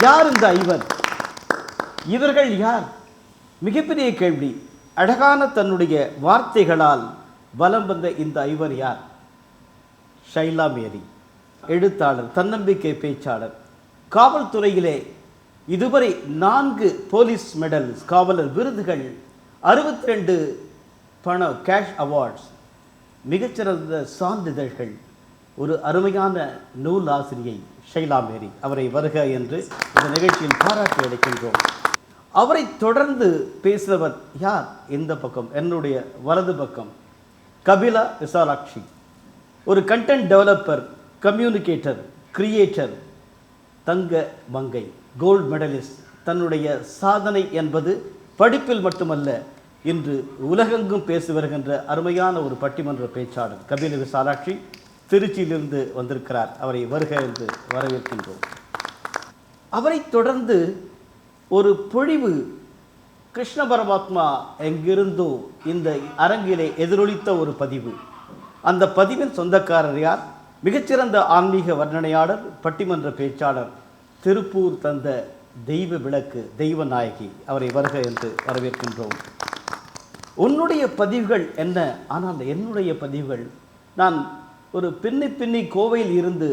யார் இந்த ஐவர்? இவர்கள் யார்? மிகப்பெரிய கேள்வி. அழகான தன்னுடைய வார்த்தைகளால் வலம் வந்த இந்த ஐவர் யார்? ஷைலா மேரி, எழுத்தாளர், தன்னம்பிக்கை பேச்சாளர், காவல்துறையிலே இதுவரை 4 போலீஸ் மெடல்ஸ், காவலர் விருதுகள், 62 பண கேஷ் அவார்ட்ஸ், மிகச்சிறந்த சான்றிதழ்கள், ஒரு அருமையான நூல் ஆசிரியை ஷைலா மேரி. அவரை வருக என்று இந்த நிகழ்ச்சியில் பாராட்டி அளிக்கின்றோம். அவரை தொடர்ந்து பேசுகிறவர் யார்? இந்த பக்கம் என்னுடைய வலது பக்கம் கபிலா விசாலாட்சி, ஒரு கண்டென்ட் டெவலப்பர், கம்யூனிகேட்டர், கிரியேட்டர், தங்க மங்கை, கோல்டு மெடலிஸ்ட். தன்னுடைய சாதனை என்பது படிப்பில் மட்டுமல்ல, இன்று உலகெங்கும் பேசி வருகின்ற அருமையான ஒரு பட்டிமன்ற பேச்சாளர் கபில விசாலாட்சி திருச்சியிலிருந்து வந்திருக்கிறார். அவரை வருக என்று வரவேற்கின்றோம். அவரை தொடர்ந்து ஒரு பொழிவு கிருஷ்ண பரமாத்மா எங்கிருந்தோ இந்த அரங்கிலே எதிரொலித்த ஒரு பதிவு. அந்த பதிவின் சொந்தக்காரர் யார்? மிகச்சிறந்த ஆன்மீக வர்ணனையாளர், பட்டிமன்ற பேச்சாளர், திருப்பூர் தந்த தெய்வ விளக்கு, தெய்வ நாயகி. அவரை வருக என்று வரவேற்கின்றோம். உன்னுடைய பதிவுகள் என்ன? ஆனால் என்னுடைய பதிவுகள், நான் ஒரு பின்னி கோவையில் இருந்து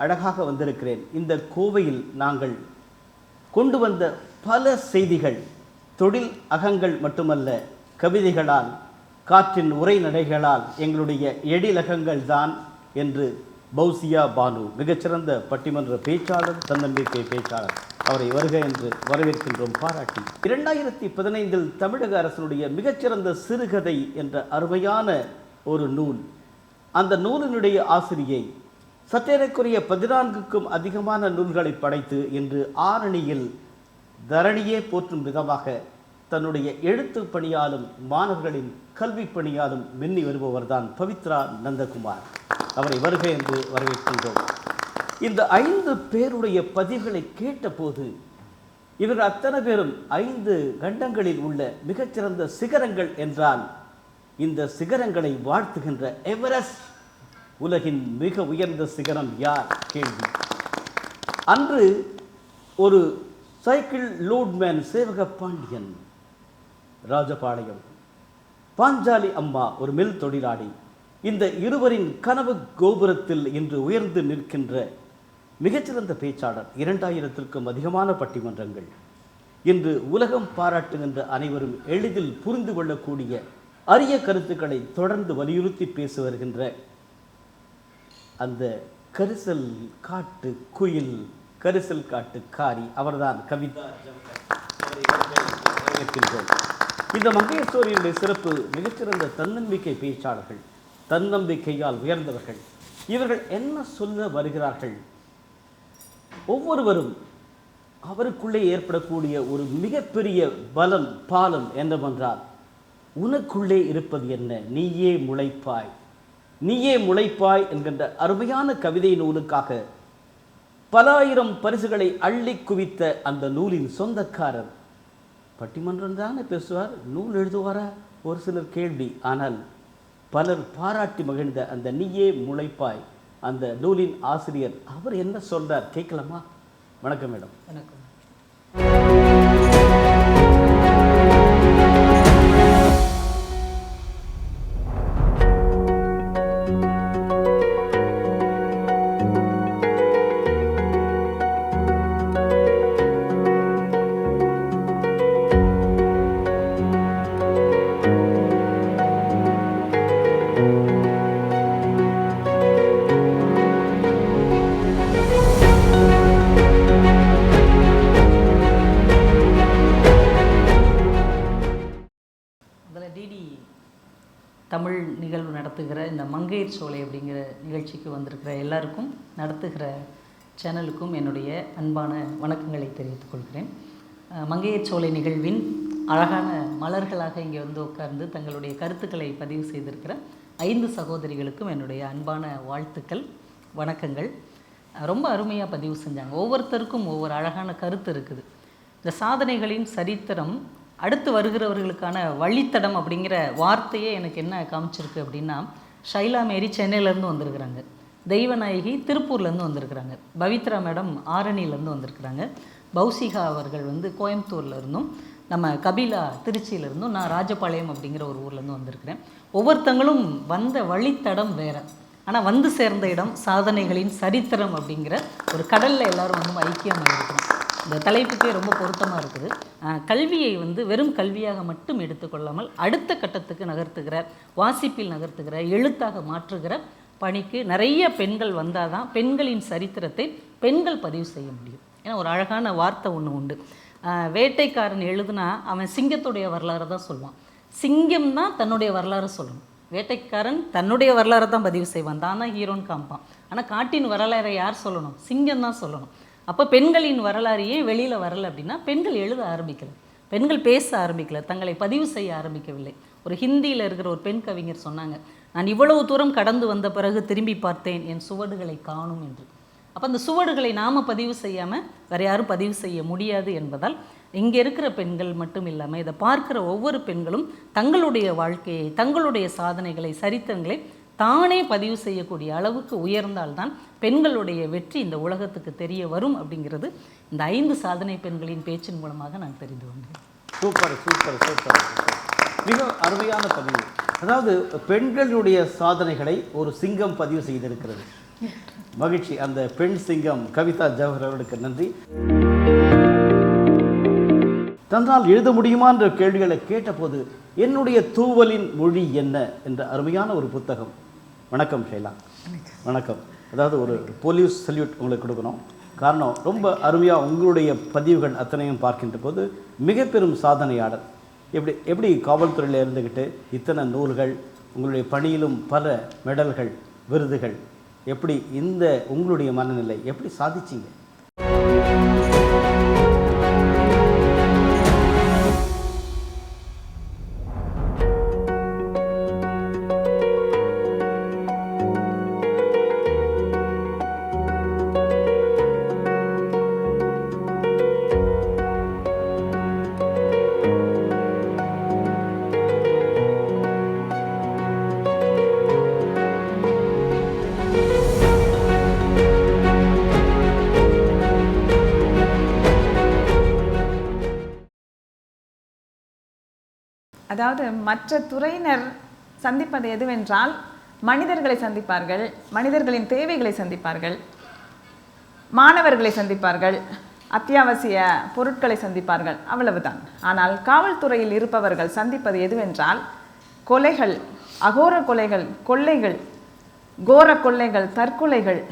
அழகாக வந்திருக்கிறேன். இந்த கோவையில் நாங்கள் கொண்டு வந்த பல செய்திகள் தொழில் அகங்கள் மட்டுமல்ல, கவிதைகளால், காற்றின் உரைநடைகளால், எங்களுடைய எழிலகங்கள் தான் என்று பௌசியா பானு, மிகச்சிறந்த பட்டிமன்ற பேச்சாளர், தன்னம்பிக்கை பேச்சாளர், அவரை வருக என்று வரவேற்கின்றோம் பாராட்டி. 2015 தமிழக அரசினுடைய மிகச்சிறந்த சிறுகதை என்ற அருமையான ஒரு நூல், அந்த நூலினுடைய ஆசிரியை சற்றேறக்குரிய 14க்கும் அதிகமான நூல்களை படைத்து இன்று ஆரணியில் தரணியே போற்றும் விதமாக தன்னுடைய எழுத்து பணியாலும் மாணவர்களின் கல்வி பணியாலும் மின்னி வருபவர் தான் பவித்ரா நந்தகுமார். அவரை வருகை என்று வரவேற்கின்றோம். இந்த 5 பேருடைய பதிவுகளை கேட்டபோது இவர்கள் அத்தனை பேரும் 5 கண்டங்களில் உள்ள மிகச்சிறந்த சிகரங்கள் என்றால், இந்த சிகரங்களை வாழ்த்துகின்ற எவரெஸ்ட், உலகின் மிக உயர்ந்த சிகரம் யார்? கேள்வி. அன்று ஒரு சைக்கிள் லோட்மேன் சேவக பாண்டியன் ராஜபாளையம், பாஞ்சாலி அம்மா ஒரு மில் தொழிலாளி. இந்த இருவரின் கனவு கோபுரத்தில் இன்று உயர்ந்து நிற்கின்ற மிகச்சிறந்த பேச்சாளர், 2000க்கும் அதிகமான பட்டிமன்றங்கள், இன்று உலகம் பாராட்டுகின்ற அனைவரும் எளிதில் புரிந்து கொள்ளக்கூடிய அரிய கருத்துக்களை தொடர்ந்து வலியுறுத்தி பேசி வருகின்ற அந்த கரிசல் காட்டு குயில், கரிசல் காட்டு காரி, அவர்தான் கவிதா ஜவஹர். இந்த மங்கையர்கரசினுடைய சிறப்பு, மிகச்சிறந்த தன்னம்பிக்கை பேச்சாளர்கள், தன்னம்பிக்கையால் உயர்ந்தவர்கள். இவர்கள் என்ன சொல்ல வருகிறார்கள்? ஒவ்வொருவரும் அவருக்குள்ளே ஏற்படக்கூடிய ஒரு மிகப்பெரிய பலம், பாலம் என்னவென்றால், உனக்குள்ளே இருப்பது என்ன? நீயே முளைப்பாய், நீயே முளைப்பாய் என்கின்ற அருமையான கவிதை நூலுக்காக பல ஆயிரம் பரிசுகளை அள்ளி குவித்த அந்த நூலின் சொந்தக்காரர். பட்டிமன்றம் தானே பேசுவார், நூல் எழுதுவாரா? ஒரு சிலர் கேள்வி. ஆனால் பலர் பாராட்டி மகிழ்ந்த அந்த நீயே முளைப்பாய் அந்த நூலின் ஆசிரியர், அவர் என்ன சொல்றார் கேட்கலாமா? வணக்கம் மேடம். வணக்கம். தமிழ் நிகழ்வு நடத்துகிற இந்த மங்கையர் சோலை அப்படிங்கிற நிகழ்ச்சிக்கு வந்திருக்கிற எல்லாருக்கும், நடத்துகிற சேனலுக்கும் என்னுடைய அன்பான வணக்கங்களை தெரிவித்துக் கொள்கிறேன். மங்கையர் சோலை நிகழ்வின் அழகான மலர்களாக இங்கே வந்து உட்கார்ந்து தங்களுடைய கருத்துக்களை பதிவு செய்திருக்கிற 5 சகோதரிகளுக்கும் என்னுடைய அன்பான வாழ்த்துக்கள், வணக்கங்கள். ரொம்ப அருமையாக பதிவு செஞ்சாங்க. ஒவ்வொருத்தருக்கும் ஒவ்வொரு அழகான கருத்து இருக்குது. இந்த சாதனைகளின் சரித்திரம், அடுத்து வருகிறவர்களுக்கான வழித்தடம் அப்படிங்கிற வார்த்தையே எனக்கு என்ன காமிச்சிருக்கு அப்படின்னா, ஷைலா மேரி சென்னையிலேருந்து வந்திருக்கிறாங்க, தெய்வநாயகி திருப்பூர்லேருந்து வந்திருக்கிறாங்க, பவித்ரா மேடம் ஆரணியிலேருந்து வந்திருக்கிறாங்க, பௌசிகா அவர்கள் வந்து கோயம்புத்தூர்ல இருந்தும், நம்ம கபிலா திருச்சியில இருந்தும், நான் ராஜபாளையம் அப்படிங்கிற ஒரு ஊர்லேருந்து வந்திருக்கிறேன். ஒவ்வொருத்தங்களும் வந்த வழித்தடம் வேற, ஆனால் வந்து சேர்ந்த இடம் சாதனைகளின் சரித்திரம் அப்படிங்கிற ஒரு கடலில் எல்லாரும் வந்து ஐக்கியமாக இருக்கிறோம். இந்த தலைப்புக்கே ரொம்ப பொருத்தமாக இருக்குது. கல்வியை வந்து வெறும் கல்வியாக மட்டும் எடுத்துக்கொள்ளாமல் அடுத்த கட்டத்துக்கு நகர்த்துகிற, வாசிப்பில் நகர்த்துகிற, எழுத்தாக மாற்றுகிற பணிக்கு நிறைய பெண்கள் வந்தால் தான் பெண்களின் சரித்திரத்தை பெண்கள் பதிவு செய்ய முடியும். ஏன்னா ஒரு அழகான வார்த்தை ஒன்று உண்டு, வேட்டைக்காரன் எழுதுனா அவன் சிங்கத்துடைய வரலாறு தான் சொல்லுவான், சிங்கம் தான் தன்னுடைய வரலாறு சொல்லணும். வேட்டைக்காரன் தன்னுடைய வரலாறை தான் பதிவு செய்வான், தான் தான் ஹீரோன்னு காமிப்பான். ஆனால் காட்டின் வரலாறை யார் சொல்லணும்? சிங்கம் தான் சொல்லணும். அப்போ பெண்களின் வரலாறையே வெளியில் வரலை அப்படின்னா பெண்கள் எழுத ஆரம்பிக்கலை, பெண்கள் பேச ஆரம்பிக்கலை, தங்களை பதிவு செய்ய ஆரம்பிக்கவில்லை. ஒரு ஹிந்தியில் இருக்கிற ஒரு பெண் கவிஞர் சொன்னாங்க, நான் இவ்வளவு தூரம் கடந்து வந்த பிறகு திரும்பி பார்த்தேன் என் சுவடுகளை காணும் என்று. அப்போ அந்த சுவடுகளை நாம் பதிவு செய்யாமல் வேறு யாரும் பதிவு செய்ய முடியாது என்பதால் இங்கே இருக்கிற பெண்கள் மட்டும் இல்லாமல் இதை பார்க்குற ஒவ்வொரு பெண்களும் தங்களுடைய வாழ்க்கையை, தங்களுடைய சாதனைகளை, சரித்திரங்களை தானே பதிவு செய்யக்கூடிய அளவுக்கு உயர்ந்தால்தான் பெண்களுடைய வெற்றி இந்த உலகத்துக்கு தெரிய வரும் அப்படிங்கிறது இந்த 5 சாதனை பெண்களின் பேச்சின் மூலமாக நான் தெரிந்து கொண்டேன். சூப்பர் சூப்பர் சூப்பர், மிக அருமையான பதிவு. அதாவது பெண்களுடைய சாதனைகளை ஒரு சிங்கம் பதிவு செய்திருக்கிறது. மகிழ்ச்சி. அந்த பெண் சிங்கம் கவிதா ஜவஹர் அவர்களுக்கு நன்றி. தன்னால் எழுத முடியுமா என்ற கேள்விகளை கேட்டபோது என்னுடைய தூவலின் மொழி என்ன என்ற அருமையான ஒரு புத்தகம். வணக்கம் ஷைலா. வணக்கம். அதாவது ஒரு போலீஸ் சல்யூட் உங்களுக்கு கொடுக்கணும். காரணம், ரொம்ப அருமையாக உங்களுடைய பதிவுகள் அத்தனையும் பார்க்கின்ற போது மிக பெரும் சாதனையாளர். எப்படி காவல்துறையில் இருந்துக்கிட்டு இத்தனை நூல்கள், உங்களுடைய பணியிலும் பல மெடல்கள், விருதுகள், எப்படி இந்த உங்களுடைய மனநிலை எப்படி சாதிச்சிங்க? அதாவது மற்ற துறையினர் சந்திப்பது எதுவென்றால் மனிதர்களை சந்திப்பார்கள், மனிதர்களின் தேவைகளை சந்திப்பார்கள், மாணவர்களை சந்திப்பார்கள், அத்தியாவசிய பொருட்களை சந்திப்பார்கள், அவ்வளவுதான். ஆனால் காவல்துறையில் இருப்பவர்கள் சந்திப்பது எதுவென்றால் கொலைகள், அகோர கொலைகள், கொள்ளைகள், கோர கொள்ளைகள், தற்கொலைகள்,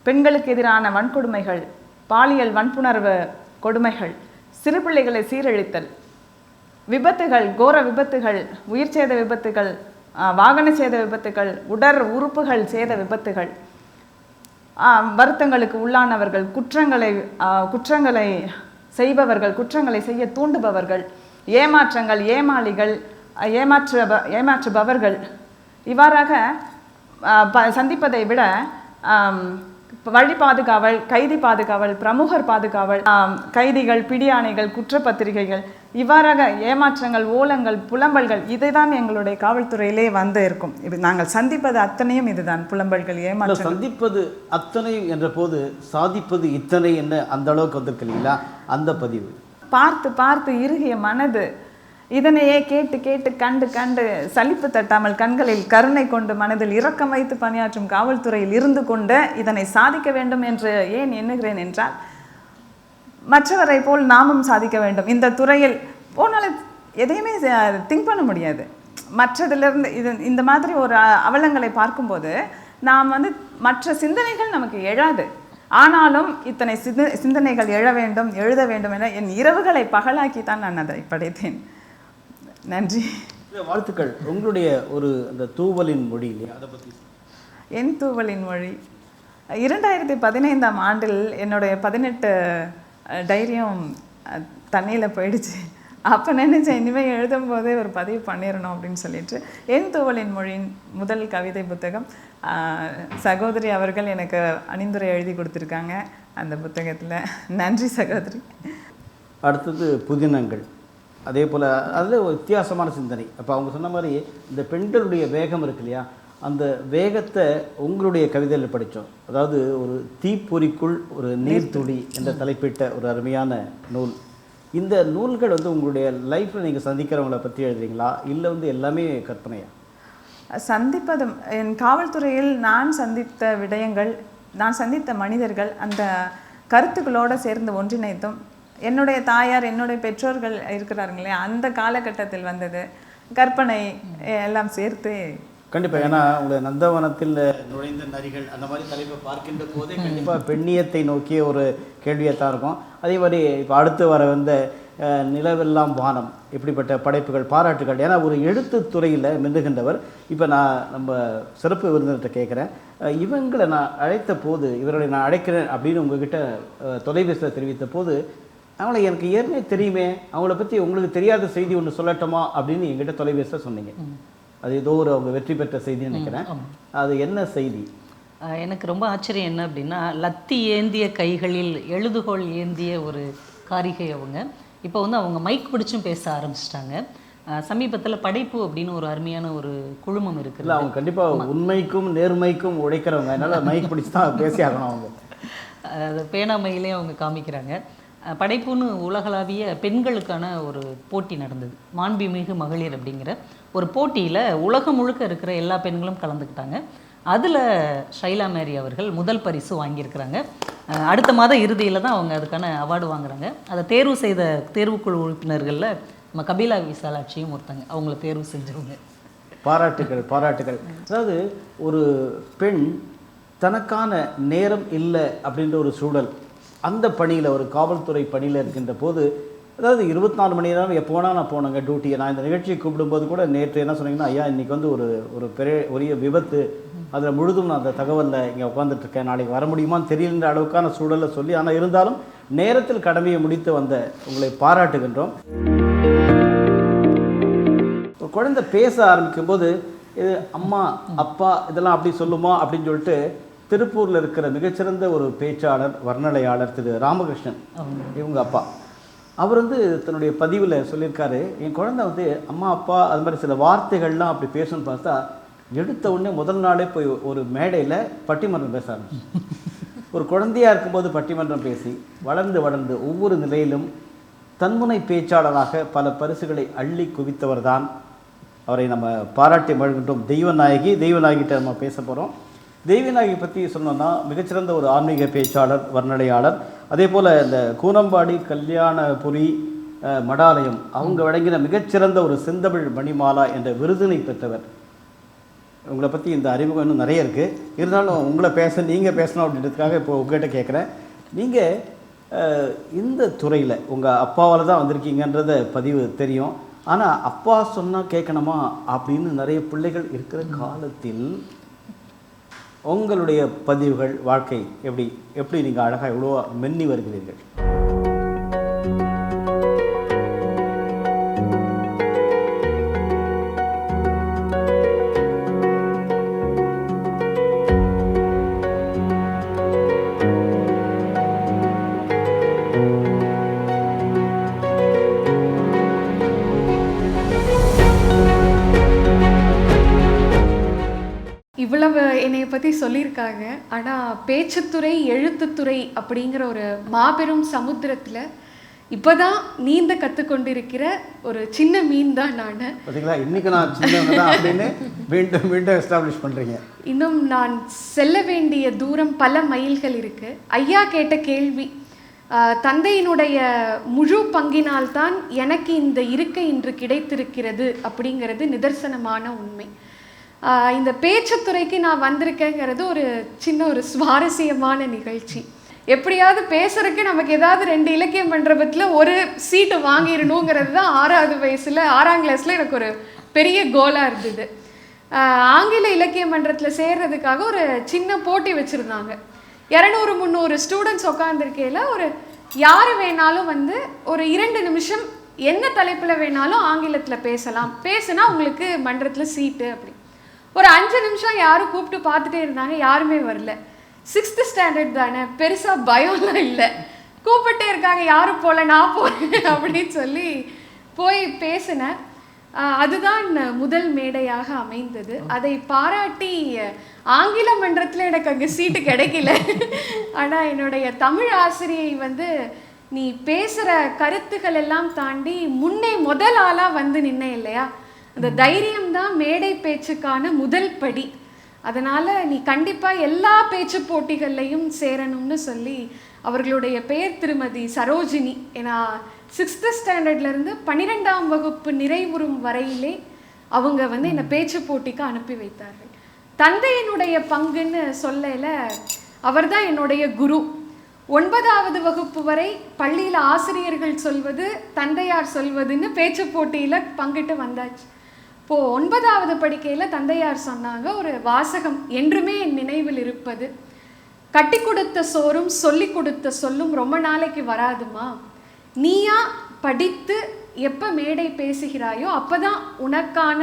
பெண்களுக்கு எதிரான வன்கொடுமைகள், பாலியல் வன்புணர்வு கொடுமைகள், சிறு பிள்ளைகளை சீரழித்தல், விபத்துகள், கோர விபத்துகள், உயிர் சேத விபத்துகள், வாகன சேத விபத்துகள், உடற் உறுப்புகள் சேத விபத்துகள், வருத்தங்களுக்கு உள்ளானவர்கள், குற்றங்களை செய்பவர்கள், குற்றங்களை செய்ய தூண்டுபவர்கள், ஏமாற்றங்கள், ஏமாளிகள், ஏமாற்றுபவர்கள், இவ்வாறாக சந்திப்பதை விட வழி பாதுகாவல், கைதி பாதுகாவல், பிரமுகர் பாதுகாவல், கைதிகள், பிடியாணைகள், குற்றப்பத்திரிகைகள், இவ்வாறாக ஏமாற்றங்கள், ஓலங்கள், புலம்பல்கள், இதுதான் எங்களுடைய காவல்துறையிலே வந்து இருக்கும். இது நாங்கள் சந்திப்பது அத்தனையும் இதுதான், புலம்பல்கள், ஏமாற்றம். சந்திப்பது அத்தனை என்ற போது சாதிப்பது இத்தனை என்ன அந்த அளவுக்கு வந்திருக்கு இல்லைங்களா? அந்த பதிவு பார்த்து பார்த்து இறுகிய மனது இதனையே கேட்டு கேட்டு கண்டு கண்டு சலிப்பு தட்டாமல் கண்களில் கருணை கொண்டு மனதில் இரக்கம் வைத்து பணியாற்றும் காவல்துறையில் இருந்து கொண்டு இதனை சாதிக்க வேண்டும் என்று ஏன் எண்ணுகிறேன் என்றால், மற்றவரை போல் நாமும் சாதிக்க வேண்டும். இந்த துறையில் போனாலும் எதையுமே திங்க் பண்ண முடியாது. மற்றதிலிருந்து இந்த மாதிரி ஒரு அவலங்களை பார்க்கும்போது நாம் மற்ற சிந்தனைகள் நமக்கு எழாது. ஆனாலும் இத்தனை சிந்தனைகள் எழ வேண்டும், எழுத வேண்டும் என என் இரவுகளை பகலாக்கித்தான் நான் அதை படைத்தேன். நன்றி, வாழ்த்துக்கள். உங்களுடைய ஒரு அந்த தூவலின் மொழி இல்லையா, அதை பற்றி? என் தூவலின் மொழி 2015ஆம் ஆண்டில் என்னுடைய 18 டைரியும் தண்ணியில் போயிடுச்சு. அப்போ நினைச்சேன், இனிமேல் எழுதும்போதே ஒரு பதிவு பண்ணிடணும் அப்படின்னு சொல்லிட்டு என் தூவலின் மொழியின் முதல் கவிதை புத்தகம் சகோதரி அவர்கள் எனக்கு அணிந்துரை எழுதி கொடுத்துருக்காங்க அந்த புத்தகத்தில். நன்றி சகோதரி. அடுத்தது புதினங்கள். அதே போல் அதில் ஒரு வித்தியாசமான சிந்தனை. அப்போ அவங்க சொன்ன மாதிரி இந்த பெண்களுடைய வேகம் இருக்கு இல்லையா, அந்த வேகத்தை உங்களுடைய கவிதையில் படித்தோம். அதாவது ஒரு தீப்பொறிக்குள் ஒரு நீர்த்துளி என்ற தலைப்பிட்ட ஒரு அருமையான நூல். இந்த நூல்கள் வந்து உங்களுடைய லைஃப்பில் நீங்கள் சந்திக்கிறவங்களை பற்றி எழுதுறீங்களா, இல்லை வந்து எல்லாமே கற்பனையா? சந்திப்பதும் என் காவல்துறையில் நான் சந்தித்த விடயங்கள், நான் சந்தித்த மனிதர்கள், அந்த கருத்துக்களோடு சேர்ந்து ஒன்றிணைத்தும் என்னுடைய தாயார் என்னுடைய பெற்றோர்கள் இருக்கிறாருங்களே அந்த காலகட்டத்தில் வந்தது கற்பனை எல்லாம் சேர்த்து. கண்டிப்பாக. ஏன்னா உங்களுடைய நந்தவனத்தில் நுழைந்த நரிகள் அந்த மாதிரி தலைப்பை பார்க்கின்ற போதே கண்டிப்பாக பெண்ணியத்தை நோக்கிய ஒரு கேள்வியத்தான் இருக்கும். அதே மாதிரி இப்போ அடுத்து வர வந்த நிலவெல்லாம் வானம் இப்படிப்பட்ட படைப்புகள், பாராட்டுகள். ஏன்னா ஒரு எழுத்து துறையில் மின்னுகின்றவர். இப்போ நான் நம்ம சிறப்பு விருந்தினர்கிட்ட கேட்குறேன், இவங்களை நான் அழைத்த போது, இவர்களை நான் அழைக்கிறேன் அப்படின்னு உங்ககிட்ட தொலைபேசியில் தெரிவித்த போது, அவங்களை எனக்கு ஏற்கனவே தெரியுமே, அவங்கள பற்றி உங்களுக்கு தெரியாத செய்தி ஒன்று சொல்லட்டுமா அப்படின்னு எங்கிட்ட தொலைபேசியில் சொன்னீங்க. அது ஏதோ ஒரு அவங்க வெற்றி பெற்ற செய்தின்னு நினைக்கிறேன். அது என்ன செய்தி? எனக்கு ரொம்ப ஆச்சரியம் என்ன அப்படின்னா, லத்தி ஏந்திய கைகளில் எழுதுகோள் ஏந்திய ஒரு காரிகை அவங்க. இப்போ வந்து அவங்க மைக் பிடிச்சும் பேச ஆரம்பிச்சிட்டாங்க. சமீபத்தில் படைப்பு அப்படின்னு ஒரு அருமையான ஒரு குழுமம் இருக்குது. இல்லை, அவங்க கண்டிப்பாக உண்மைக்கும் நேர்மைக்கும் உழைக்கிறவங்க, அதனால் மைக் பிடிச்சி தான் பேசி ஆகணும். அவங்க அது பேனாமையிலே அவங்க காமிக்கிறாங்க. படைப்புன்னு உலகளாவிய பெண்களுக்கான ஒரு போட்டி நடந்தது, மாண்புமிகு மகளிர் அப்படிங்கிற ஒரு போட்டியில் உலகம் முழுக்க இருக்கிற எல்லா பெண்களும் கலந்துக்கிட்டாங்க. அதில் ஷைலா மேரி அவர்கள் முதல் பரிசு வாங்கியிருக்கிறாங்க. அடுத்த மாத இறுதியில் தான் அவங்க அதுக்கான அவார்டு வாங்குறாங்க. அதை தேர்வு செய்த தேர்வுக்குழு உறுப்பினர்களில் நம்ம கபிலா விசாலாட்சியும் ஒருத்தங்க, அவங்கள தேர்வு செஞ்சவங்க. பாராட்டுகள், பாராட்டுகள். அதாவது ஒரு பெண் தனக்கான நேரம் இல்லை அப்படின்ற ஒரு சூழல், அந்த பணியில், ஒரு காவல்துறை பணியில் இருக்கின்ற போது, அதாவது 24 மணி நேரம் எப்போ வேணால் நான் போனேங்க டியூட்டியை. நான் இந்த நிகழ்ச்சியை கூப்பிடும்போது கூட நேற்று என்ன சொன்னீங்கன்னா, ஐயா இன்றைக்கி வந்து ஒரு பெரிய விபத்து, அதில் முழுதும் நான் அந்த தகவலில் இங்கே உட்காந்துட்ருக்கேன், நாளைக்கு வர முடியுமான்னு தெரியலன்ற அளவுக்கான சூழலை சொல்லி, ஆனால் இருந்தாலும் நேரத்தில் கடமையை முடித்து வந்த உங்களை பாராட்டுகின்றோம். ஒரு குழந்தை பேச ஆரம்பிக்கும் போது இது அம்மா அப்பா இதெல்லாம் அப்படி சொல்லுமா அப்படின்னு சொல்லிட்டு திருப்பூரில் இருக்கிற மிகச்சிறந்த ஒரு பேச்சாளர், வர்ணனையாளர் திரு ராமகிருஷ்ணன், இவங்க அப்பா, அவர் வந்து தன்னுடைய பதிவில் சொல்லியிருக்காரு, என் குழந்தை வந்து அம்மா அப்பா அது மாதிரி சில வார்த்தைகள்லாம் அப்படி பேசணும்னு பார்த்தா எடுத்த உடனே முதல் நாளே போய் ஒரு மேடையில் பட்டிமன்றம் பேச ஆரம்பிச்சு. ஒரு குழந்தையாக இருக்கும்போது பட்டிமன்றம் பேசி வளர்ந்து வளர்ந்து ஒவ்வொரு நிலையிலும் தன்முனை பேச்சாளராக பல பரிசுகளை அள்ளி குவித்தவர் தான். அவரை நம்ம பாராட்டி மகிழ்கின்றோம். தெய்வநாயகிட்ட நம்ம பேச போகிறோம். தெய்வநாயகி பற்றி சொன்னோன்னா மிகச்சிறந்த ஒரு ஆன்மீக பேச்சாளர், வர்ணனையாளர். அதே போல் இந்த கூனம்பாடி கல்யாணபுரி மடாலயம் அவங்க வழங்கின மிகச்சிறந்த ஒரு செந்தமிழ் மணிமாலா என்ற விருதினை பெற்றவர். உங்களை பற்றி இந்த அறிமுகம் இன்னும் நிறைய இருக்குது, இருந்தாலும் உங்களை நீங்கள் பேசணும் அப்படின்றதுக்காக இப்போ உங்கள்கிட்ட கேட்குறேன். நீங்கள் இந்த துறையில் உங்கள் அப்பாவால் தான் வந்திருக்கீங்கன்றத பதிவு தெரியும். ஆனால் அப்பா சொன்னால் கேட்கணுமா அப்படின்னு நிறைய பிள்ளைகள் இருக்கிற காலத்தில் உங்களுடைய பதிவுகள், வாழ்க்கை எப்படி நீங்கள் அழகாக எவ்வளோ மென்னி வருகிறீர்கள்? இவ்வளவு என்னைய பற்றி சொல்லியிருக்காங்க. ஆனால் பேச்சுத்துறை, எழுத்துத்துறை அப்படிங்கிற ஒரு மாபெரும் சமுத்திரத்தில் இப்போ தான் நீந்த கற்றுக்கொண்டிருக்கிற ஒரு சின்ன மீன் தான் நான். பார்த்தீங்களா, இன்றைக்கி நான் சின்னவங்க தான் அப்படின்னு மீண்டும் எஸ்டாப்ளிஷ் பண்ணுறீங்க. இன்னும் நான் செல்ல வேண்டிய தூரம் பல மைல்கள் இருக்குது. ஐயா கேட்ட கேள்வி, தந்தையினுடைய முழு பங்கினால்தான் எனக்கு இந்த இருக்கை இன்று கிடைத்திருக்கிறது அப்படிங்கிறது நிதர்சனமான உண்மை. இந்த பேச்சுத்துறைக்கு நான் வந்திருக்கேங்கிறது ஒரு சின்ன ஒரு சுவாரஸ்யமான நிகழ்ச்சி. எப்படியாவது பேசுறதுக்கு நமக்கு ஏதாவது 2 இலக்கிய மன்றபத்தில் ஒரு சீட்டு வாங்கிடணுங்கிறது தான் 6ஆம் கிளாஸில் எனக்கு ஒரு பெரிய கோலாக இருந்தது. ஆங்கில இலக்கிய மன்றத்தில் சேர்றதுக்காக ஒரு சின்ன போட்டி வச்சுருந்தாங்க. 200-300 ஸ்டூடெண்ட்ஸ் உட்காந்துருக்கையில் ஒரு யார் வேணாலும் வந்து ஒரு 2 நிமிஷம் என்ன தலைப்பில் வேணாலும் ஆங்கிலத்தில் பேசுனா உங்களுக்கு மன்றத்தில் சீட்டு அப்படி. ஒரு 5 நிமிஷம் யாரும் கூப்பிட்டு பார்த்துட்டே இருந்தாங்க, யாருமே வரல. 6th ஸ்டாண்டர்ட் தானே, பெருசாக பயம்லாம் இல்லை. கூப்பிட்டே இருக்காங்க, யாரும் போகல, நான் போகிறேன் அப்படின்னு சொல்லி போய் பேசினேன். அதுதான் முதல் மேடையாக அமைந்தது. அதை பாராட்டி ஆங்கில மன்றத்தில் எனக்கு அங்கே சீட்டு கிடைக்கல. ஆனால் என்னுடைய தமிழ் ஆசிரியை வந்து நீ பேசுகிற கருத்துக்கள் எல்லாம் தாண்டி முன்னே முதல் ஆளாக வந்து நின்ன இல்லையா, அந்த தைரியம்தான் மேடை பேச்சுக்கான முதல் படி. அதனால் நீ கண்டிப்பாக எல்லா பேச்சு போட்டிகள்லையும் சேரணும்னு சொல்லி அவர்களுடைய பெயர் திருமதி சரோஜினி. ஏன்னா 6th ஸ்டாண்டர்ட்லேருந்து 12ஆம் வகுப்பு நிறைவுறும் வரையிலே அவங்க வந்து என்னை பேச்சு போட்டிக்கு அனுப்பி வைத்தார்கள். தந்தையினுடைய பங்குன்னு சொல்லல, அவர் தான் என்னுடைய குரு. 9வது வகுப்பு வரை பள்ளியில் ஆசிரியர்கள் சொல்வது தந்தையார் சொல்வதுன்னு பேச்சு போட்டியில் பங்கிட்டு வந்தாச்சு. இப்போது 9வது படிக்கையில் தந்தையார் சொன்னாங்க ஒரு வாசகம் என்றுமே என் நினைவில் இருப்பது, கட்டி கொடுத்த சோறும் சொல்லி கொடுத்த சொல்லும் ரொம்ப நாளைக்கு வராதுமா, நீயா படித்து எப்போ மேடை பேசுகிறாயோ அப்போதான் உனக்கான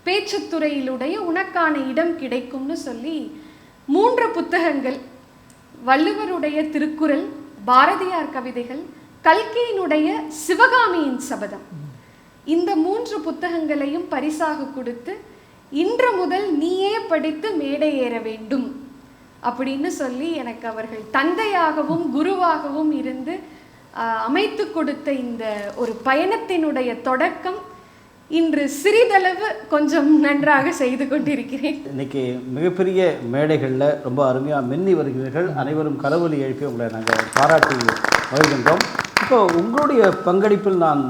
பேச்சுத்துறையிலுடைய உனக்கான இடம் கிடைக்கும்னு சொல்லி 3 புத்தகங்கள், வள்ளுவருடைய திருக்குறள், பாரதியார் கவிதைகள், கல்கியினுடைய சிவகாமியின் சபதம், இந்த 3 புத்தகங்களையும் பரிசாக கொடுத்து இன்று முதல் நீயே படித்து மேடை ஏற வேண்டும் அப்படின்னு சொல்லி எனக்கு அவர்கள் தந்தையாகவும் குருவாகவும் இருந்து அமைத்து கொடுத்த இந்த ஒரு பயணத்தினுடைய தொடக்கம் இன்று சிறிதளவு கொஞ்சம் நன்றாக செய்து கொண்டிருக்கிறேன். இன்னைக்கு மிகப்பெரிய மேடைகளில் ரொம்ப அருமையாக மின்னி வருகிறீர்கள். அனைவரும் கரவொலி எழுப்பி உங்களை நாங்கள் பாராட்டி வருகின்றோம். இப்போ உங்களுடைய பங்களிப்பில் நான்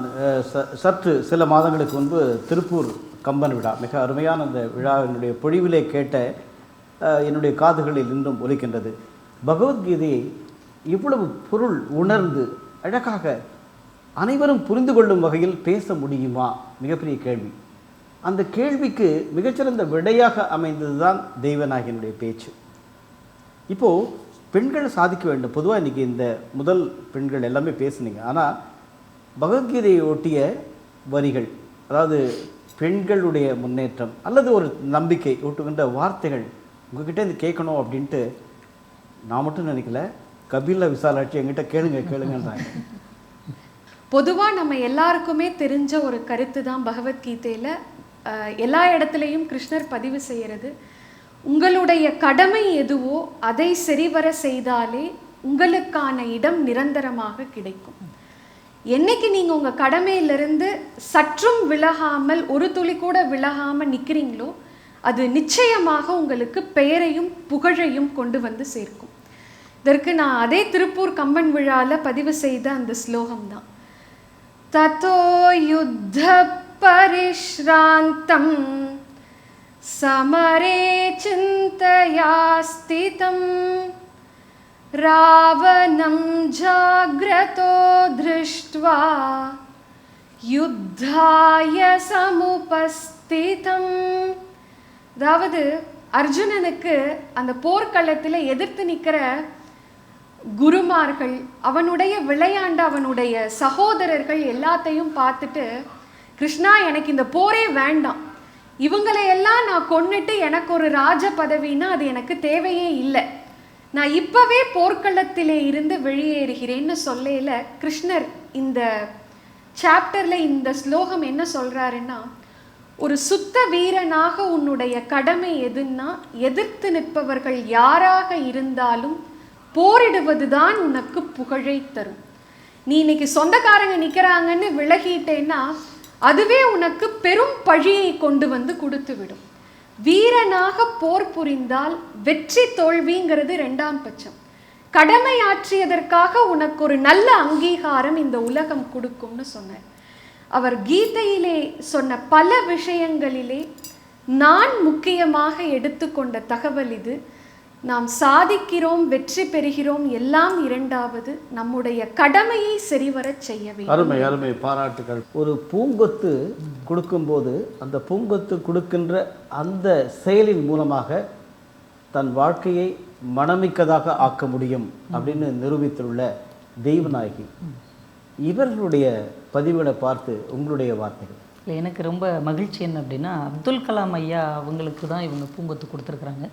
சற்று சில மாதங்களுக்கு முன்பு திருப்பூர் கம்பன் விழா, மிக அருமையான அந்த விழாவினுடைய பொழிவிலே கேட்ட என்னுடைய காதுகளில் இன்னும் ஒலிக்கின்றது. பகவத்கீதையை இவ்வளவு பொருள் உணர்ந்து அழகாக அனைவரும் புரிந்து கொள்ளும் வகையில் பேச முடியுமா? மிகப்பெரிய கேள்வி. அந்த கேள்விக்கு மிகச்சிறந்த விடையாக அமைந்தது தான் தெய்வநாயகனுடைய பேச்சு. இப்போது பெண்கள் சாதிக்க வேண்டும். பொதுவாக இன்றைக்கி இந்த முதல் பெண்கள் எல்லாமே பேசுனீங்க. ஆனால் பகவத்கீதையை ஒட்டிய வரிகள், அதாவது பெண்களுடைய முன்னேற்றம் அல்லது ஒரு நம்பிக்கை ஊட்டுகின்ற வார்த்தைகள் உங்ககிட்ட இருந்து கேட்கணும் அப்படின்ட்டு நான் மட்டும் நினைக்கல, கபில விசாலாட்சி என்கிட்ட கேளுங்கன்றாங்க. பொதுவாக நம்ம எல்லாருக்குமே தெரிஞ்ச ஒரு கருத்து தான் பகவத்கீதையில் எல்லா இடத்துலையும் கிருஷ்ணர் பதிவு செய்கிறது, உங்களுடைய கடமை எதுவோ அதை சரிவர செய்தாலே உங்களுக்கான இடம் நிரந்தரமாக கிடைக்கும். என்னைக்கு நீங்கள் உங்கள் கடமையிலிருந்து சற்றும் விலகாமல், ஒரு துளி கூட விலகாமல் நிற்கிறீங்களோ அது நிச்சயமாக உங்களுக்கு பெயரையும் புகழையும் கொண்டு வந்து சேர்க்கும். இதற்கு நான் அதே திருப்பூர் கம்பன் விழாவில் பதிவு செய்த அந்த ஸ்லோகம் தான், ததோ யுத்த பரிஷ்ராந்தம் சமரே சிந்தயா ஸ்திதம் ராவணம் ஜாக்ரதோ திருஷ்ட்வா யுத்தாய சமுபஸ்திதம். அதாவது அர்ஜுனனுக்கு அந்த போர்க்களத்தில் எதிர்த்து நிற்கிற குருமார்கள், அவனுடைய விளையாண்ட அவனுடைய சகோதரர்கள் எல்லாத்தையும் பார்த்துட்டு, கிருஷ்ணா எனக்கு இந்த போரே வேண்டாம், இவங்களையெல்லாம் நான் கொன்னுட்டு எனக்கு ஒரு ராஜ பதவின்னா அது எனக்கு தேவையே இல்லை, நான் இப்போவே போர்க்களத்திலே இருந்து வெளியேறுகிறேன்னு சொல்லையில் கிருஷ்ணர் இந்த சாப்டரில் இந்த ஸ்லோகம் என்ன சொல்கிறாருன்னா, ஒரு சுத்த வீரனாக உன்னுடைய கடமை எதுன்னா எதிர்த்து நிற்பவர்கள் யாராக இருந்தாலும் போரிடுவது தான் உனக்கு புகழை தரும். நீ இன்னைக்கு சொந்தக்காரங்க நிற்கிறாங்கன்னு விலகிட்டேன்னா அதுவே உனக்கு பெரும் பழியை கொண்டு வந்து கொடுத்து விடும். வீரனாக போர் புரிந்தால் வெற்றி தோல்விங்கிறது 2ஆம் பட்சம். கடமை ஆற்றியதற்காக உனக்கு ஒரு நல்ல அங்கீகாரம் இந்த உலகம் கொடுக்கும்னு சொன்னார். அவர் கீதையிலே சொன்ன பல விஷயங்களிலே நான் முக்கியமாக எடுத்துக்கொண்ட தகவல் இது. நாம் சாதிக்கிறோம், வெற்றி பெறுகிறோம், எல்லாம் 2வது, நம்முடைய கடமையை சரிவரச் செய்ய வேண்டும். அருமை அருமை, பாராட்டுகள். ஒரு பூங்கொத்து கொடுக்கும்போது அந்த பூங்கொத்து கொடுக்கின்ற அந்த செயலின் மூலமாக தன் வாழ்க்கையை மனமிக்கதாக ஆக்க முடியும் அப்படின்னு நிரூபித்துள்ள தெய்வநாயகி, இவர்களுடைய பதிவுகளை பார்த்து உங்களுடைய வார்த்தைகள். இல்லை, எனக்கு ரொம்ப மகிழ்ச்சி என்ன அப்படின்னா, அப்துல் கலாம் ஐயா அவங்களுக்கு தான் இவங்க பூங்கொத்து கொடுத்துருக்குறாங்க.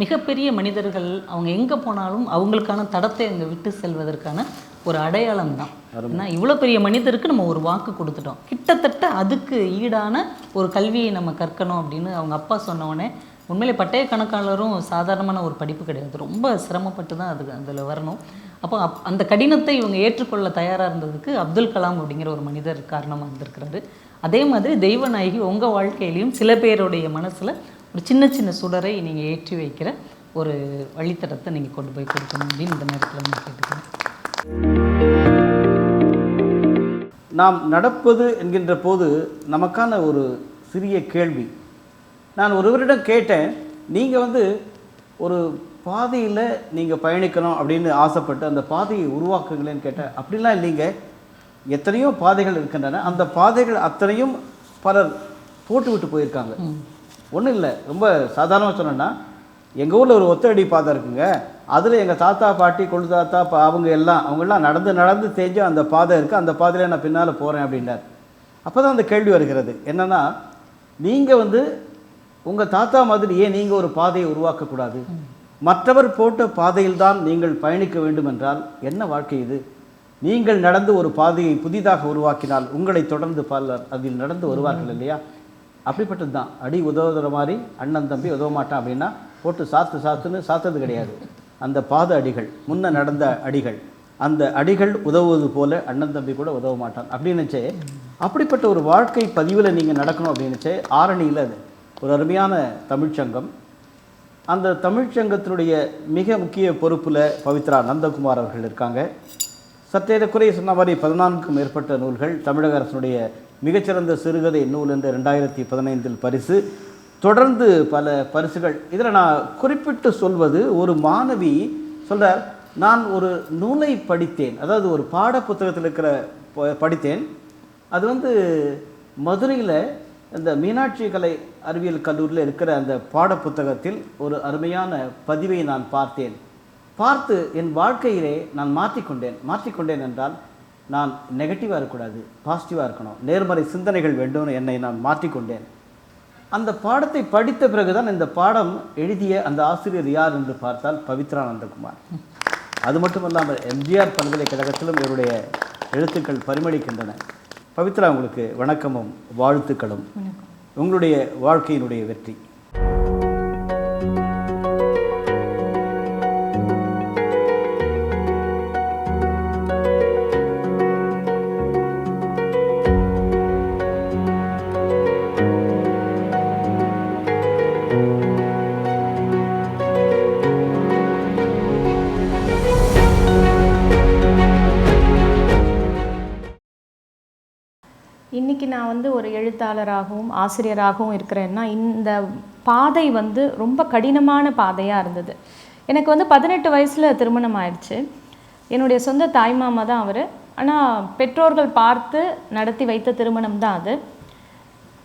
மிகப்பெரிய மனிதர்கள் அவங்க எங்கே போனாலும் அவங்களுக்கான தடத்தை அங்கே விட்டு செல்வதற்கான ஒரு அடையாளம் தான். ஏன்னா இவ்வளோ பெரிய மனிதருக்கு நம்ம ஒரு வாக்கு கொடுத்துட்டோம், கிட்டத்தட்ட அதுக்கு ஈடான ஒரு கல்வியை நம்ம கற்கணும் அப்படின்னு அவங்க அப்பா சொன்னோடனே, உண்மையிலே பட்டய கணக்காளரும் சாதாரணமான ஒரு படிப்பு கிடையாது, ரொம்ப சிரமப்பட்டு தான் அதுக்கு அதில் வரணும். அப்போ அந்த கடினத்தை இவங்க ஏற்றுக்கொள்ள தயாராக இருந்ததுக்கு அப்துல் கலாம் அப்படிங்கிற ஒரு மனிதர் காரணமாக இருந்திருக்கிறாரு. அதே மாதிரி தெய்வநாயகி உங்கள் வாழ்க்கையிலையும் சில பேருடைய மனசில் ஒரு சின்ன சின்ன சுடரை நீங்கள் ஏற்றி வைக்கிற ஒரு வழித்தடத்தை நீங்கள் கொண்டு போய் கொடுக்கணும் அப்படின்னு இந்த நேரத்தில் நான் கேட்டுக்கிறேன். நாம் நடப்பது என்கின்ற போது நமக்கான ஒரு சிறிய கேள்வி. நான் ஒருவரிடம் கேட்டேன், நீங்கள் ஒரு பாதையில் நீங்கள் பயணிக்கணும் அப்படின்னு ஆசைப்பட்டு அந்த பாதையை உருவாக்குங்களேன்னு கேட்டேன். அப்படிலாம் இல்லைங்க, எத்தனையோ பாதைகள் இருக்கின்றன, அந்த பாதைகள் அத்தனையும் பலர் போட்டு விட்டு போயிருக்காங்க. ஒன்றும் இல்லை, ரொம்ப சாதாரணமாக சொன்னேன்னா, எங்கள் ஊரில் ஒரு ஒத்தடி பாதை இருக்குங்க, அதில் எங்கள் தாத்தா பாட்டி கொள்ளு தாத்தா அவங்கெல்லாம் நடந்து தேஞ்சு அந்த பாதை இருக்குது, அந்த பாதையில் நான் பின்னால் போகிறேன் அப்படின்னார். அப்போ தான் அந்த கேள்வி வருகிறது, என்னென்னா நீங்கள் உங்கள் தாத்தா மாதிரி ஏன் நீங்கள் ஒரு பாதையை உருவாக்கக்கூடாது? மற்றவர் போட்ட பாதையில் தான் நீங்கள் பயணிக்க வேண்டும் என்றால் என்ன வாழ்க்கை இது? நீங்கள் நடந்து ஒரு பாதையை புதிதாக உருவாக்கினால் உங்களை தொடர்ந்து பலர் அதில் நடந்து வருவார்கள் இல்லையா? அப்படிப்பட்டது தான். அடி உதவுகிற மாதிரி அண்ணன் தம்பி உதவ மாட்டான் அப்படின்னா போட்டு சாத்துன்னு சாத்தது கிடையாது. அந்த பாத அடிகள், முன்ன நடந்த அடிகள், அந்த அடிகள் உதவுவது போல அண்ணன் தம்பி கூட உதவ மாட்டான் அப்படின்னுச்சே. அப்படிப்பட்ட ஒரு வாழ்க்கை பதிவில் நீங்கள் நடக்கணும் அப்படின்னுச்சே. ஆரணியில் ஒரு அருமையான தமிழ்ச்சங்கம், அந்த தமிழ்ச்சங்கத்தினுடைய மிக முக்கிய பொறுப்பில் பவித்ரா நந்தகுமார் அவர்கள் இருக்காங்க. சற்றேறக்குறைய சொன்ன மாதிரி 14க்கும் மேற்பட்ட நூல்கள், தமிழக அரசினுடைய மிகச்சிறந்த சிறுகதை நூல் என்று 2015 பரிசு, தொடர்ந்து பல பரிசுகள். இதில் நான் குறிப்பிட்டு சொல்வது, ஒரு மாணவி சொல்கிறார், நான் ஒரு நூலை படித்தேன், அதாவது ஒரு பாட புத்தகத்தில் இருக்கிற படித்தேன். அது மதுரையில் இந்த மீனாட்சி கலை அறிவியல் கல்லூரியில் இருக்கிற அந்த பாட புத்தகத்தில் ஒரு அருமையான பதிவை நான் பார்த்து என் வாழ்க்கையிலே நான் மாற்றிக்கொண்டேன் என்றால் நான் நெகட்டிவாக இருக்கக்கூடாது, பாசிட்டிவாக இருக்கணும், நேர்மறை சிந்தனைகள் வேண்டும்னு என்னை நான் மாற்றிக்கொண்டேன். அந்த பாடத்தை படித்த பிறகுதான் இந்த பாடம் எழுதிய அந்த ஆசிரியர் யார் என்று பார்த்தால் பவித்ரா நந்தகுமார். அது மட்டுமல்லாமல் எம்ஜிஆர் பல்கலைக்கழகத்திலும் இவருடைய எழுத்துக்கள் பரிமளிக்கின்றன. பவித்ரா, உங்களுக்கு வணக்கமும் வாழ்த்துக்களும். உங்களுடைய வாழ்க்கையினுடைய வெற்றி. இன்றைக்கி நான் ஒரு எழுத்தாளராகவும் ஆசிரியராகவும் இருக்கிறேன்னா, இந்த பாதை ரொம்ப கடினமான பாதையாக இருந்தது. எனக்கு 18 வயசில் திருமணம் ஆயிடுச்சு. என்னுடைய சொந்த தாய்மாமா தான் அவர். ஆனால் பெற்றோர்கள் பார்த்து நடத்தி வைத்த திருமணம் தான் அது.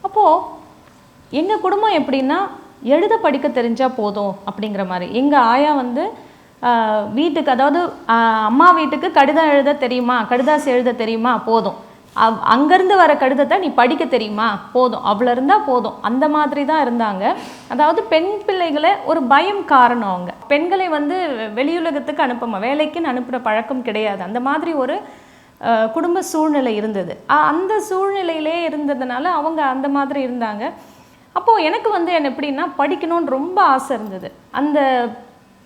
அப்போது எங்கள் குடும்பம் எப்படின்னா, எழுத படிக்க தெரிஞ்சால் போதும் அப்படிங்கிற மாதிரி. எங்கள் ஆயா வீட்டுக்கு, அதாவது அம்மா வீட்டுக்கு கடிதம் எழுத தெரியுமா, கடிதாசி எழுத தெரியுமா, போதும். அங்கேருந்து வர கடிதத்தை நீ படிக்க தெரியுமா, போதும், அவ்வளோ இருந்தால் போதும், அந்த மாதிரி தான் இருந்தாங்க. அதாவது பெண் பிள்ளைகளை ஒரு பயம் காரணம். அவங்க பெண்களை வெளியுலகத்துக்கு வேலைக்குன்னு அனுப்புகிற பழக்கம் கிடையாது. அந்த மாதிரி ஒரு குடும்ப சூழ்நிலை இருந்தது. அந்த சூழ்நிலையிலே இருந்ததுனால அவங்க அந்த மாதிரி இருந்தாங்க. அப்போது எனக்கு என்ன எப்படின்னா, படிக்கணும்னு ரொம்ப ஆசை இருந்தது. அந்த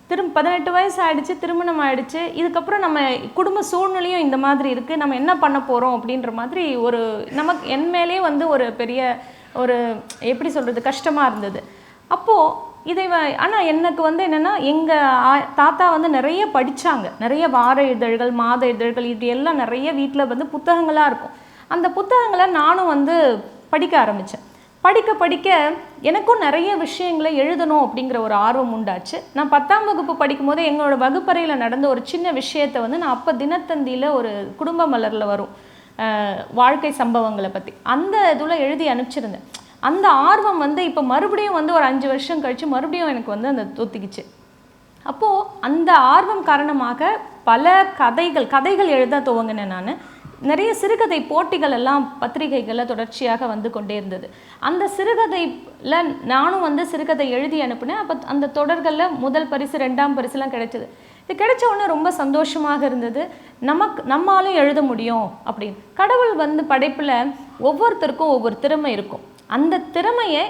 18 வயசு ஆகிடுச்சு, திருமணம் ஆகிடுச்சு. இதுக்கப்புறம் நம்ம குடும்ப சூழ்நிலையும் இந்த மாதிரி இருக்குது, நம்ம என்ன பண்ண போகிறோம் அப்படின்ற மாதிரி ஒரு நமக்கு என் மேலே ஒரு பெரிய ஒரு எப்படி சொல்கிறது, கஷ்டமாக இருந்தது. அப்போது ஆனால் எனக்கு என்னென்னா, எங்கள் தாத்தா நிறைய படித்தாங்க. நிறைய வார இதழ்கள், மாத இதழ்கள், இது எல்லாம் நிறைய வீட்டில் புத்தகங்களாக இருக்கும். அந்த புத்தகங்களை நானும் படிக்க ஆரம்பித்தேன். படிக்க எனக்கும் நிறைய விஷயங்களை எழுதணும் அப்படிங்கிற ஒரு ஆர்வம் உண்டாச்சு. நான் 10ஆம் வகுப்பு படிக்கும் போது எங்களோட வகுப்பறையில் நடந்த ஒரு சின்ன விஷயத்தை நான் அப்போ தினத்தந்தியில் ஒரு குடும்ப மலரில் வரும் வாழ்க்கை சம்பவங்களை பற்றி அந்த இதில் எழுதி அனுப்பிச்சிருந்தேன். அந்த ஆர்வம் இப்போ மறுபடியும் ஒரு 5 வருஷம் கழித்து மறுபடியும் எனக்கு அந்த தொத்திக்கிச்சு. அப்போது அந்த ஆர்வம் காரணமாக பல கதைகள் எழுத துவங்கினேன். நான் நிறைய சிறுகதை போட்டிகள் எல்லாம் பத்திரிகைகளில் தொடர்ச்சியாக கொண்டே இருந்தது. அந்த சிறுகதையில் நானும் சிறுகதை எழுதி அனுப்பினேன். அப்போ அந்த தொடர்களில் முதல் பரிசு, 2ஆம் பரிசுலாம் கிடைச்சது. இது கிடைச்ச உடனே ரொம்ப சந்தோஷமாக இருந்தது. நம்மாலும் எழுத முடியும் அப்படின்னு. கடவுள் வந்து படைப்பில் ஒவ்வொருத்தருக்கும் ஒவ்வொரு திறமை இருக்கும். அந்த திறமையை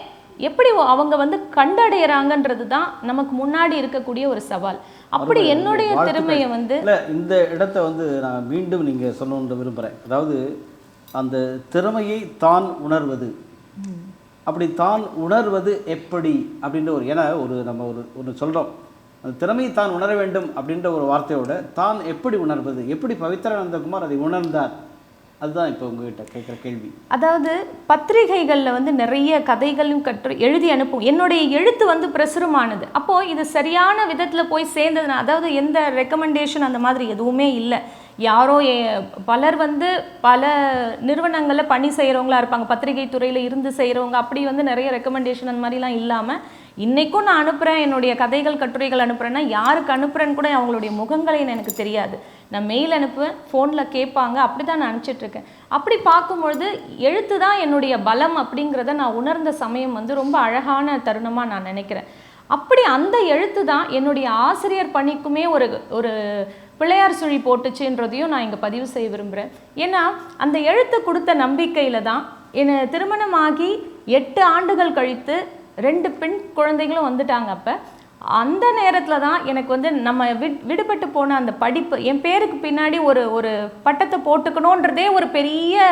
எப்படி அவங்க வந்து கண்டடைகிறாங்கன்றது தான் நமக்கு முன்னாடி இருக்கக்கூடிய ஒரு சவால். அப்படி என்னுடைய திறமையை வந்து இந்த இடத்த வந்து நான் மீண்டும் நீங்கள் சொல்லணும்னு விரும்புகிறேன். அதாவது அந்த திறமையை தான் உணர்வது, அப்படி தான் உணர்வது எப்படி அப்படின்ற ஒரு, ஏன்னா நம்ம ஒன்று சொல்கிறோம், அந்த திறமையை தான் உணர வேண்டும் அப்படின்ற ஒரு வார்த்தையோட தான் எப்படி உணர்வது, எப்படி பவித்ரானந்தகுமார் அதை உணர்ந்தார், அதுதான் இப்போ உங்ககிட்ட கேட்குற கேள்வி. அதாவது பத்திரிகைகளில் வந்து நிறைய கதைகளும் எழுதி அனுப்பும். என்னுடைய எழுத்து வந்து பிரசுரமானது. அப்போது இது சரியான விதத்தில் போய் சேர்ந்ததுன்னா, அதாவது எந்த ரெக்கமெண்டேஷன் அந்த மாதிரி எதுவுமே இல்லை. யாரோ பலர் வந்து பல நிறுவனங்களில் பணி செய்கிறவங்களா இருப்பாங்க, பத்திரிகை துறையில் இருந்து செய்கிறவங்க, அப்படி வந்து நிறைய ரெக்கமெண்டேஷன் அந்த மாதிரிலாம் இல்லாமல் இன்றைக்கும் நான் அனுப்புகிறேன், என்னுடைய கதைகள் கட்டுரைகள் அனுப்புகிறேன்னா யாருக்கு அனுப்புகிறேன்னு கூட அவங்களுடைய முகங்களை எனக்கு தெரியாது. நான் மெயில் அனுப்புவேன், ஃபோனில் கேட்பாங்க, அப்படி தான் நான் அனுப்பிச்சிட்ருக்கேன். அப்படி பார்க்கும்பொழுது எழுத்து தான் என்னுடைய பலம் அப்படிங்கிறத நான் உணர்ந்த சமயம் வந்து ரொம்ப அழகான தருணமாக நான் நினைக்கிறேன். அப்படி அந்த எழுத்து தான் என்னுடைய ஆசிரியர் பணிக்குமே ஒரு பிள்ளையார் சுழி போட்டுச்சுன்றதையும் நான் இங்கே பதிவு செய்ய விரும்புகிறேன். ஏன்னா அந்த எழுத்து கொடுத்த நம்பிக்கையில் தான் என்னை திருமணமாகி 8 ஆண்டுகள் கழித்து 2 பெண் குழந்தைகளும் வந்துட்டாங்க. அப்போ அந்த நேரத்தில் தான் எனக்கு வந்து நம்ம விடுபட்டு போன அந்த படிப்பு, என் பேருக்கு பின்னாடி ஒரு பட்டத்தை போட்டுக்கணுன்றதே ஒரு பெரிய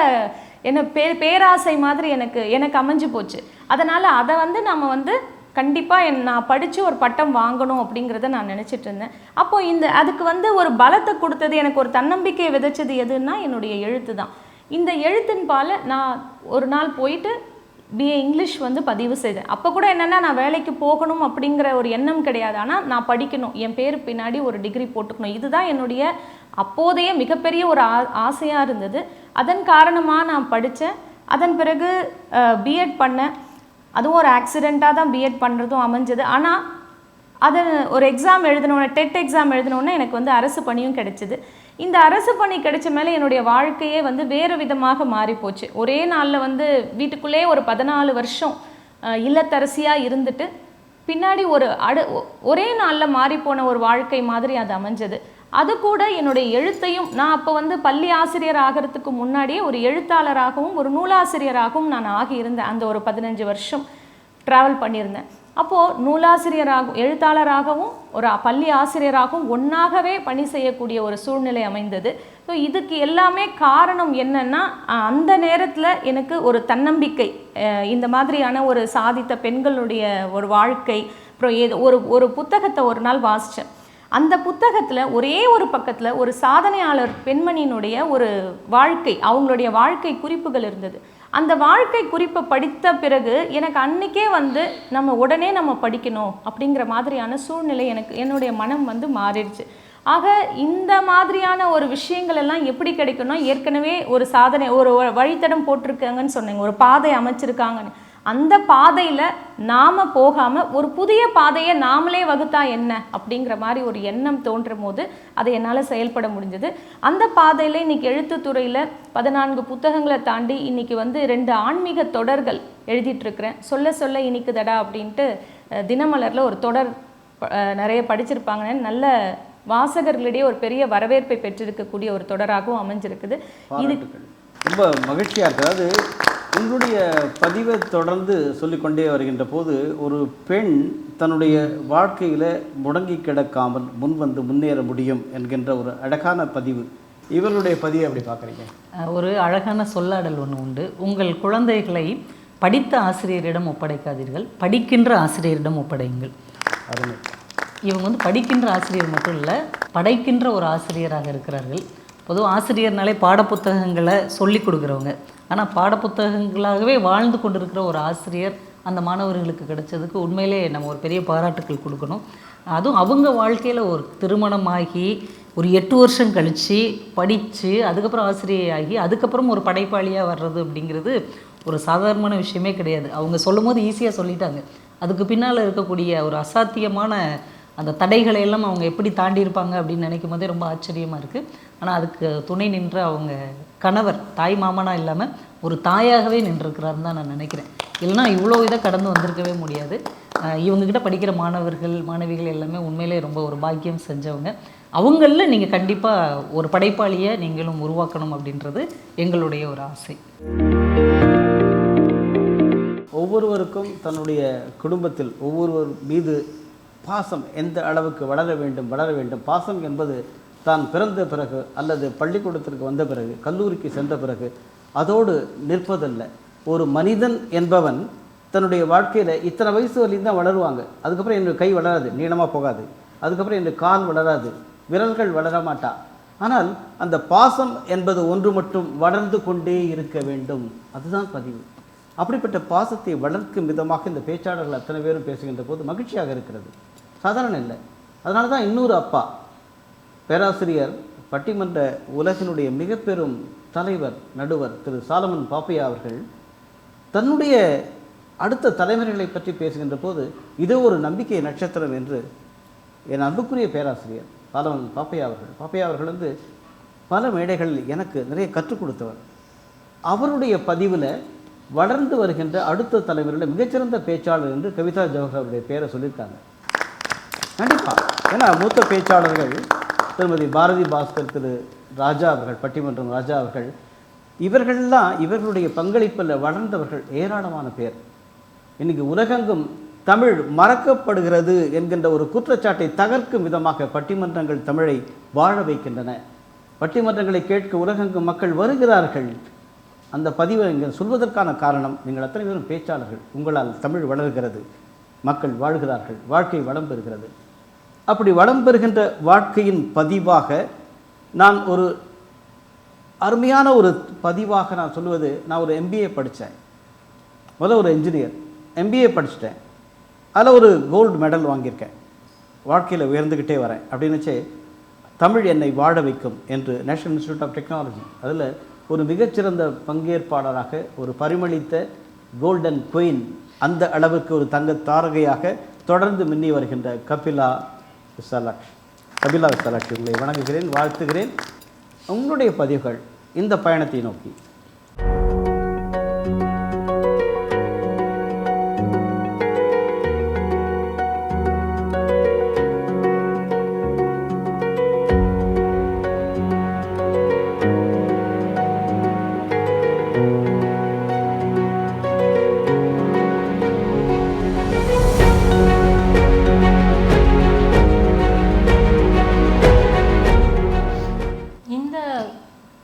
பேராசை மாதிரி எனக்கு அமைஞ்சு போச்சு. அதனால் அதை வந்து நம்ம வந்து கண்டிப்பாக நான் படித்து ஒரு பட்டம் வாங்கணும் அப்படிங்கிறத நான் நினச்சிட்டு இருந்தேன். அப்போது அதுக்கு வந்து ஒரு பலத்தை கொடுத்தது, எனக்கு ஒரு தன்னம்பிக்கையை விதைச்சது எதுன்னா என்னுடைய எழுத்து தான். இந்த எழுத்தின் பால் நான் ஒரு நாள் போயிட்டு BA இங்கிலீஷ் வந்து பதிவு செய்தேன். அப்போ கூட என்னென்னா நான் வேலைக்கு போகணும் அப்படிங்கிற ஒரு எண்ணம் கிடையாது, ஆனால் நான் படிக்கணும், என் பேர் பின்னாடி ஒரு டிகிரி போட்டுக்கணும், இதுதான் என்னுடைய அப்போதைய மிகப்பெரிய ஒரு ஆசையாக இருந்தது. அதன் காரணமாக நான் படித்தேன். அதன் பிறகு பிஎட் பண்ணேன். அதுவும் ஒரு ஆக்சிடெண்ட்டாக தான் பிஎட் பண்ணுறதும் அமைஞ்சது. ஆனால் அதை ஒரு எக்ஸாம் எழுதினோடனே, டெட் எக்ஸாம் எழுதினோடனே எனக்கு வந்து அரசு பணியும் கிடைச்சிது. இந்த அரசு பணி கிடைச்ச மேலே என்னுடைய வாழ்க்கையே வந்து வேறு விதமாக மாறிப்போச்சு. ஒரே நாளில் வந்து வீட்டுக்குள்ளே ஒரு 14 வருஷம் இல்லத்தரசியாக இருந்துட்டு பின்னாடி ஒரே நாளில் மாறிப்போன ஒரு வாழ்க்கை மாதிரி அது அமைஞ்சது. அது கூட என்னுடைய எழுத்தையும், நான் அப்போ வந்து பள்ளி ஆசிரியர் ஆகிறதுக்கு முன்னாடியே ஒரு எழுத்தாளராகவும் ஒரு நூலாசிரியராகவும் நான் ஆகியிருந்தேன். அந்த ஒரு 15 வருஷம் ட்ராவல் பண்ணியிருந்தேன். அப்போது நூலாசிரியராகவும் எழுத்தாளராகவும் ஒரு பள்ளி ஆசிரியராகவும் ஒன்றாகவே பணி செய்யக்கூடிய ஒரு சூழ்நிலை அமைந்தது. ஸோ இதுக்கு எல்லாமே காரணம் என்னென்னா, அந்த நேரத்தில் எனக்கு ஒரு தன்னம்பிக்கை, இந்த மாதிரியான ஒரு சாதித்த பெண்களுடைய ஒரு வாழ்க்கை. அப்புறம் ஒரு புத்தகத்தை ஒரு நாள் வாசித்தேன். அந்த புத்தகத்தில் ஒரே ஒரு பக்கத்தில் ஒரு சாதனையாளர் பெண்மணியினுடைய ஒரு வாழ்க்கை, அவங்களுடைய வாழ்க்கை குறிப்புகள் இருந்தது. அந்த வாழ்க்கை குறிப்பை படித்த பிறகு எனக்கு அன்றைக்கே வந்து உடனே நம்ம படிக்கணும் அப்படிங்கிற மாதிரியான சூழ்நிலை என்னுடைய மனம் வந்து மாறிடுச்சு. ஆக இந்த மாதிரியான ஒரு விஷயங்கள் எல்லாம் எப்படி கிடைக்கும்னா, ஏற்கனவே ஒரு சாதனை, ஒரு வழித்தடம் போட்டிருக்காங்கன்னு சொன்னீங்க, ஒரு பாதை அமைச்சிருக்காங்கன்னு, அந்த பாதையில் நாம் போகாமல் ஒரு புதிய பாதையை நாமளே வகுத்தா என்ன அப்படிங்கிற மாதிரி ஒரு எண்ணம் தோன்றும் போது அதை என்னால் செயல்பட முடிஞ்சது. அந்த பாதையில் இன்றைக்கி எழுத்துத்துறையில் 14 புத்தகங்களை தாண்டி இன்றைக்கி வந்து 2 ஆன்மீக தொடர்கள் எழுதிட்டுருக்கிறேன். சொல்ல சொல்ல இனிக்குதடா அப்படின்ட்டு தினமலரில் ஒரு தொடர் நிறைய படிச்சிருப்பாங்கன்னு நல்ல வாசகர்களிடையே ஒரு பெரிய வரவேற்பை பெற்றிருக்கக்கூடிய ஒரு தொடராகவும் அமைஞ்சிருக்குது. இது ரொம்ப மகிழ்ச்சியாக இருக்குது. அதாவது உங்களுடைய பதிவை தொடர்ந்து சொல்லிக்கொண்டே வருகின்ற போது ஒரு பெண் தன்னுடைய வாழ்க்கையில் முடங்கி கிடக்காமல் முன்னேற முடியும் என்கின்ற ஒரு அழகான பதிவு. இவர்களுடைய பதிவை அப்படி பார்க்குறீங்க? ஒரு அழகான சொல்லாடல் ஒன்று உண்டு. உங்கள் குழந்தைகளை படித்த ஆசிரியரிடம் ஒப்படைக்காதீர்கள், படிக்கின்ற ஆசிரியரிடம் ஒப்படையுங்கள். அருமை. இவங்க வந்து படிக்கின்ற ஆசிரியர் மட்டும் இல்லை, படைக்கின்ற ஒரு ஆசிரியராக இருக்கிறார்கள். பொதுவாக ஆசிரியர்னாலே பாடப்புத்தகங்களை சொல்லி கொடுக்குறவங்க, ஆனால் பாடப்புத்தகங்களாகவே வாழ்ந்து கொண்டிருக்கிற ஒரு ஆசிரியர் அந்த மாணவர்களுக்கு கிடைச்சதுக்கு உண்மையிலே நம்ம ஒரு பெரிய பாராட்டுக்கள் கொடுக்கணும். அதுவும் அவங்க வாழ்க்கையில் ஒரு திருமணமாகி ஒரு 8 வருஷம் கழித்து படித்து அதுக்கப்புறம் ஆசிரியராகி அதுக்கப்புறம் ஒரு படைப்பாளியாக வர்றது அப்படிங்கிறது ஒரு சாதாரணமான விஷயமே கிடையாது. அவங்க சொல்லும் போது ஈஸியாக சொல்லிட்டாங்க, அதுக்கு பின்னால் இருக்கக்கூடிய ஒரு அசாத்தியமான அந்த தடைகளை எல்லாம் அவங்க எப்படி தாண்டி இருப்பாங்க அப்படின்னு நினைக்கும் போதே ரொம்ப ஆச்சரியமாக இருக்குது. ஆனால் அதுக்கு துணை நின்ற அவங்க கணவர் தாய் மாமனாக இல்லாமல் ஒரு தாயாகவே நின்றுருக்கிறாருன்னு தான் நான் நினைக்கிறேன். இல்லைனா இவ்வளோ இதை கடந்து வந்திருக்கவே முடியாது. இவங்ககிட்ட படிக்கிற மாணவர்கள் மாணவிகள் எல்லாமே உண்மையிலே ரொம்ப ஒரு பாக்கியம் செஞ்சவங்க. அவங்களில் நீங்கள் கண்டிப்பாக ஒரு படைப்பாளியை நீங்களும் உருவாக்கணும் அப்படின்றது எங்களுடைய ஒரு ஆசை. ஒவ்வொருவருக்கும் தன்னுடைய குடும்பத்தில் ஒவ்வொருவர் மீது பாசம் எந்த அளவுக்கு வளர வேண்டும். பாசம் என்பது தான் பிறந்த பிறகு அல்லது பள்ளிக்கூடத்திற்கு வந்த பிறகு கல்லூரிக்கு சென்ற பிறகு அதோடு நிற்பதல்ல. ஒரு மனிதன் என்பவன் தன்னுடைய வாழ்க்கையில் இத்தனை வயசு வரையும் தான் வளருவாங்க. அதுக்கப்புறம் என்னுடைய கை வளராது, நீளமாக போகாது. அதுக்கப்புறம் என்னுடைய கால் வளராது, விரல்கள் வளர மாட்டா. ஆனால் அந்த பாசம் என்பது ஒன்று மட்டும் வளர்ந்து கொண்டே இருக்க வேண்டும். அதுதான் பதிவு. அப்படிப்பட்ட பாசத்தை வளர்க்கும் விதமாக இந்த பேச்சாளர்கள் அத்தனை பேரும் பேசுகின்ற போது மகிழ்ச்சியாக இருக்கிறது. சாதாரண இல்லை. அதனால தான் இன்னொரு அப்பா பேராசிரியர் பட்டிமன்ற உலகினுடைய மிக பெரும் தலைவர் நடுவர் திரு சாலமன் பாப்பையா அவர்கள் தன்னுடைய அடுத்த தலைமுறைகளை பற்றி பேசுகின்ற போது இதோ ஒரு நம்பிக்கை நட்சத்திரம் என்று என் அன்புக்குரிய பேராசிரியர் சாலமன் பாப்பையா அவர்கள் பல மேடைகளில் எனக்கு நிறைய கற்றுக் கொடுத்தவர். அவருடைய பதிவில் வளர்ந்து வருகின்ற அடுத்த தலைமுறையில் மிகச்சிறந்த பேச்சாளர் என்று கவிதா ஜவஹர் அவருடைய பேரை சொல்லியிருக்காங்க. கண்டிப்பாக. ஏன்னா மூத்த பேச்சாளர்கள் திருமதி பாரதி பாஸ்கர், திரு ராஜா அவர்கள், பட்டிமன்றம் ராஜா அவர்கள், இவர்கள்லாம் இவர்களுடைய பங்களிப்பில் வளர்ந்தவர்கள் ஏராளமான பேர். இன்றைக்கி உலகெங்கும் தமிழ் மறக்கப்படுகிறது என்கின்ற ஒரு குற்றச்சாட்டை தகர்க்கும் விதமாக பட்டிமன்றங்கள் தமிழை வாழ வைக்கின்றன. பட்டிமன்றங்களை கேட்க உலகெங்கும் மக்கள் வருகிறார்கள். அந்த பதிவை இங்கே சொல்வதற்கான காரணம், நீங்கள் அத்தனை பேரும் பேச்சாளர்கள். உங்களால் தமிழ் வளர்கிறது, மக்கள் வாழ்கிறார்கள், வாழ்க்கை வளம் பெறுகிறது. அப்படி வளம் பெறுகின்ற வாழ்க்கையின் பதிவாக நான் ஒரு அருமையான ஒரு பதிவாக நான் சொல்லுவது, நான் ஒரு MBA படித்தேன். முதல்ல ஒரு இன்ஜினியர், MBA படிச்சுட்டேன். அதில் ஒரு கோல்டு மெடல் வாங்கியிருக்கேன். வாழ்க்கையில் உயர்ந்துக்கிட்டே வரேன் அப்படின்னுச்சே தமிழ் என்னை வாழ வைக்கும் என்று நேஷனல் இன்ஸ்டிடியூட் ஆஃப் டெக்னாலஜி அதில் ஒரு மிகச்சிறந்த பங்கேற்பாளராக ஒரு பரிமளித்த கோல்டன் குயின், அந்த அளவுக்கு ஒரு தங்க தாரகையாக தொடர்ந்து மின்னி வருகின்ற கபிலா விசாலாட்சி உங்களை வணங்குகிறேன், வாழ்த்துகிறேன். உங்களுடைய பதிவுகள் இந்த பயணத்தை நோக்கி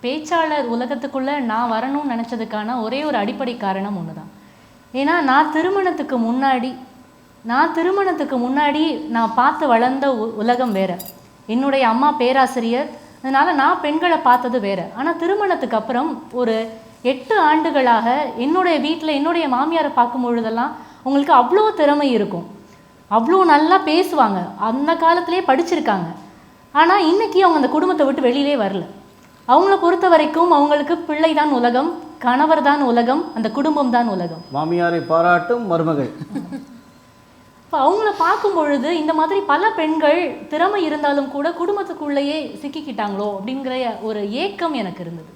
பேச்சாளர் உலகத்துக்குள்ளே நான் வரணும்னு நினச்சதுக்கான ஒரே ஒரு அடிப்படை காரணம் ஒன்று தான். ஏன்னா நான் திருமணத்துக்கு முன்னாடி நான் பார்த்து வளர்ந்த உலகம் வேறு. என்னுடைய அம்மா பேராசிரியர், அதனால் நான் பெண்களை பார்த்தது வேறு. ஆனால் திருமணத்துக்கு அப்புறம் ஒரு 8 ஆண்டுகளாக என்னுடைய வீட்டில் என்னுடைய மாமியாரை பார்க்கும் பொழுதெல்லாம் அவங்களுக்கு அவ்வளோ திறமை இருக்கும், அவ்வளோ நல்லா பேசுவாங்க, அந்த காலத்திலே படிச்சிருக்காங்க. ஆனால் இன்றைக்கி அவங்க அந்த குடும்பத்தை விட்டு வெளியிலே வரல. அவங்கள பொறுத்த வரைக்கும் அவங்களுக்கு பிள்ளை தான் உலகம், கணவர் தான் உலகம், அந்த குடும்பம் தான் உலகம். மாமியாரை பாராட்டும் மருமகள். இப்போ அவங்கள பார்க்கும் பொழுது இந்த மாதிரி பல பெண்கள் திறமை இருந்தாலும் கூட குடும்பத்துக்குள்ளேயே சிக்கிக்கிட்டாங்களோ அப்படிங்கிற ஒரு ஏக்கம் எனக்கு இருந்தது.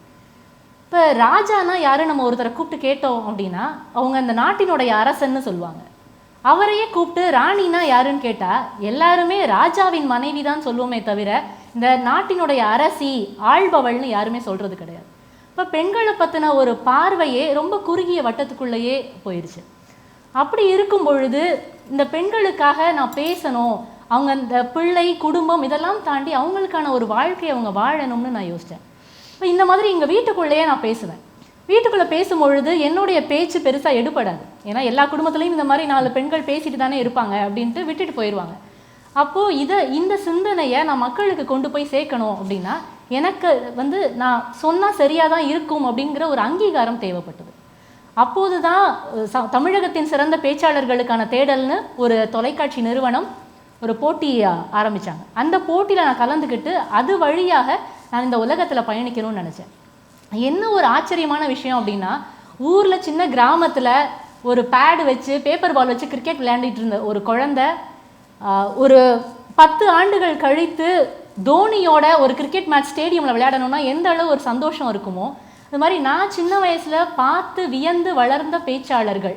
இப்போ ராஜானா யாரும் நம்ம ஒருத்தரை கூப்பிட்டு கேட்டோம் அப்படின்னா அவங்க அந்த நாட்டினுடைய அரசன்னு சொல்லுவாங்க. அவரையே கூப்பிட்டு ராணினா யாருன்னு கேட்டால் எல்லாருமே ராஜாவின் மனைவி தான் சொல்லுவோமே தவிர இந்த நாட்டினுடைய அரசி ஆள்பவள்னு யாருமே சொல்கிறது கிடையாது. இப்போ பெண்களை பற்றின ஒரு பார்வையே ரொம்ப குறுகிய வட்டத்துக்குள்ளேயே போயிடுச்சு. அப்படி இருக்கும் பொழுது இந்த பெண்களுக்காக நான் பேசணும், அவங்க இந்த பிள்ளை குடும்பம் இதெல்லாம் தாண்டி அவங்களுக்கான ஒரு வாழ்க்கையை அவங்க வாழணும்னு நான் யோசித்தேன். இப்போ இந்த மாதிரி எங்கள் வீட்டுக்குள்ளேயே நான் பேசுவேன். வீட்டுக்குள்ளே பேசும்பொழுது என்னுடைய பேச்சு பெருசாக எடுபடாது. ஏன்னா எல்லா குடும்பத்துலேயும் இந்த மாதிரி 4 பெண்கள் பேசிட்டு தானே இருப்பாங்க அப்படின்ட்டு விட்டுட்டு போயிடுவாங்க. அப்போது இந்த சிந்தனையை நான் மக்களுக்கு கொண்டு போய் சேர்க்கணும் அப்படின்னா எனக்கு நான் சொன்னால் சரியாக தான் இருக்கும் அப்படிங்கிற ஒரு அங்கீகாரம் தேவைப்பட்டது. அப்போது தான் தமிழகத்தின் சிறந்த பேச்சாளர்களுக்கான தேடல்னு ஒரு தொலைக்காட்சி நிறுவனம் ஒரு போட்டி ஆரம்பித்தாங்க. அந்த போட்டியில் நான் கலந்துக்கிட்டு அது வழியாக நான் இந்த உலகத்தில் பயணிக்கணும்னு நினச்சேன். என்ன ஒரு ஆச்சரியமான விஷயம் அப்படின்னா, ஊரில் சின்ன கிராமத்தில் ஒரு பேடு வச்சு பேப்பர் பால் வச்சு கிரிக்கெட் விளையாண்டிட்டு இருந்த ஒரு குழந்தை ஒரு 10 ஆண்டுகள் கழித்து தோனியோட ஒரு கிரிக்கெட் மேட்ச் ஸ்டேடியமில் விளையாடணும்னா எந்த அளவு ஒரு சந்தோஷம் இருக்குமோ, அது மாதிரி நான் சின்ன வயசில் பார்த்து வியந்து வளர்ந்த பேச்சாளர்கள்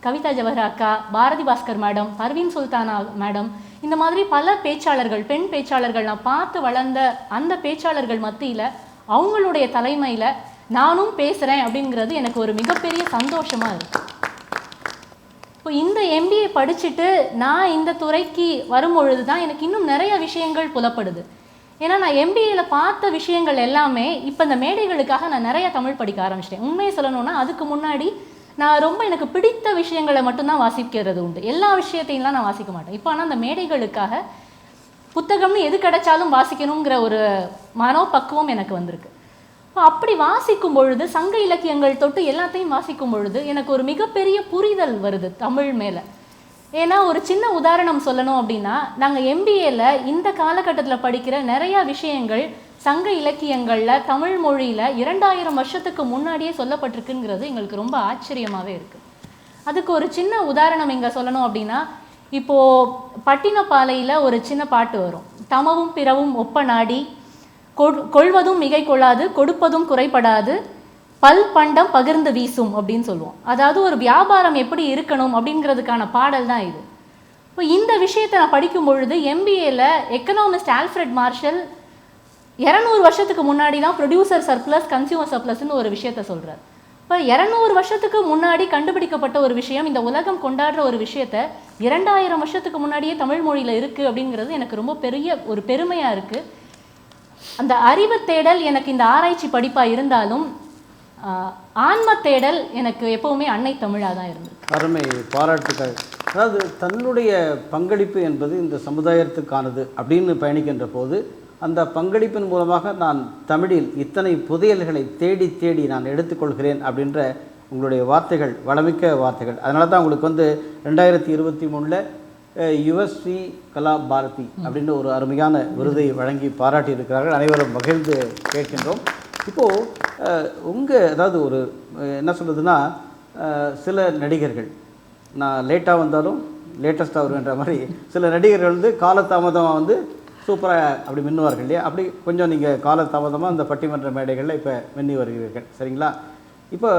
கவிதா ஜவஹர் அக்கா, பாரதி பாஸ்கர் மேடம், பர்வீன் சுல்தானா மேடம், இந்த மாதிரி பல பேச்சாளர்கள், பெண் பேச்சாளர்கள் நான் பார்த்து வளர்ந்த அந்த பேச்சாளர்கள் மத்தியில் அவங்களுடைய தலைமையில் நானும் பேசுகிறேன் அப்படிங்கிறது எனக்கு ஒரு மிகப்பெரிய சந்தோஷமாக இருக்குது. இப்போ இந்த MBA படிச்சுட்டு நான் இந்த துறைக்கு வரும்பொழுது தான் எனக்கு இன்னும் நிறைய விஷயங்கள் புலப்படுது. ஏன்னா நான் MBAல பார்த்த விஷயங்கள் எல்லாமே இப்போ இந்த மேடைகளுக்காக நான் நிறைய தமிழ் படிக்க ஆரம்பிச்சிட்டேன். உண்மையை சொல்லணும்னா அதுக்கு முன்னாடி நான் ரொம்ப எனக்கு பிடித்த விஷயங்களை மட்டும்தான் வாசிக்கிறது உண்டு. எல்லா விஷயத்தையும்லாம் நான் வாசிக்க மாட்டேன். இப்போ ஆனால் அந்த மேடைகளுக்காக புத்தகம்னு எது கிடைச்சாலும் வாசிக்கணுங்கிற ஒரு மனோபக்குவம் எனக்கு வந்திருக்கு. இப்போ அப்படி வாசிக்கும் பொழுது சங்க இலக்கியங்கள் தொட்டு எல்லாத்தையும் வாசிக்கும் பொழுது எனக்கு ஒரு மிகப்பெரிய புரிதல் வருது தமிழ் மேலே. ஏன்னா ஒரு சின்ன உதாரணம் சொல்லணும் அப்படின்னா, நாங்கள் MBAல இந்த காலகட்டத்தில் படிக்கிற நிறையா விஷயங்கள் சங்க இலக்கியங்களில் தமிழ் மொழியில் 2000 வருஷத்துக்கு முன்னாடியே சொல்லப்பட்டிருக்குங்கிறது எங்களுக்கு ரொம்ப ஆச்சரியமாகவே இருக்குது. அதுக்கு ஒரு சின்ன உதாரணம் இங்கே சொல்லணும் அப்படின்னா, இப்போது பட்டினப்பாலையில் ஒரு சின்ன பாட்டு வரும். தமவும் பிறவும் ஒப்ப நாடி கொள்வதும் மிகை கொள்ளாது, கொடுப்பதும் குறைபடாது, பல் பண்டம் பகிர்ந்து வீசும் அப்படின்னு சொல்லுவோம். அதாவது ஒரு வியாபாரம் எப்படி இருக்கணும் அப்படிங்கிறதுக்கான பாடல் தான் இது. இப்போ இந்த விஷயத்தை நான் படிக்கும் பொழுது MBAல எக்கனாமிஸ்ட் ஆல்ஃப்ரெட் மார்ஷல் 200 வருஷத்துக்கு முன்னாடி தான் ப்ரொடியூசர் சர்ப்ளஸ், கன்சியூமர் சர்ப்ளஸ்ன்னு ஒரு விஷயத்த சொல்கிறார். இப்போ 200 வருஷத்துக்கு முன்னாடி கண்டுபிடிக்கப்பட்ட ஒரு விஷயம், இந்த உலகம் கொண்டாடுற ஒரு விஷயத்த 2000 வருஷத்துக்கு முன்னாடியே தமிழ் மொழியில் இருக்குது அப்படிங்கிறது எனக்கு ரொம்ப பெரிய ஒரு பெருமையாக இருக்குது. அந்த அறிவு தேடல் எனக்கு இந்த ஆராய்ச்சி படிப்பாக இருந்தாலும் ஆன்ம தேடல் எனக்கு எப்போவுமே அன்னை தமிழாக தான் இருந்தது. அருமை, பாராட்டுகள். அதாவது தன்னுடைய பங்களிப்பு என்பது இந்த சமுதாயத்துக்கானது அப்படின்னு பயணிக்கின்ற போது அந்த பங்களிப்பின் மூலமாக நான் தமிழில் இத்தனை புதையல்களை தேடி தேடி நான் எடுத்துக்கொள்கிறேன் அப்படின்ற உங்களுடைய வார்த்தைகள் வளமிக்க வார்த்தைகள். அதனால தான் உங்களுக்கு 2023 யுவஸ்ரீ கலா பாரதி அப்படின்ற ஒரு அருமையான விருதை வழங்கி பாராட்டி இருக்கிறார்கள். அனைவரும் மகிழ்ந்து கேட்கின்றோம். இப்போது அதாவது ஒரு என்ன சொல்கிறதுனா, சில நடிகர்கள் நான் லேட்டாக வந்தாலும் லேட்டஸ்ட்டாக வருவேன்ற மாதிரி சில நடிகர்கள் காலதாமதமாக சூப்பராக அப்படி மின்னுவார்கள் இல்லையா? அப்படி கொஞ்சம் நீங்கள் காலதாமதமாக அந்த பட்டிமன்ற மேடைகளில் இப்போ மின்னி வருகிறீர்கள், சரிங்களா? இப்போ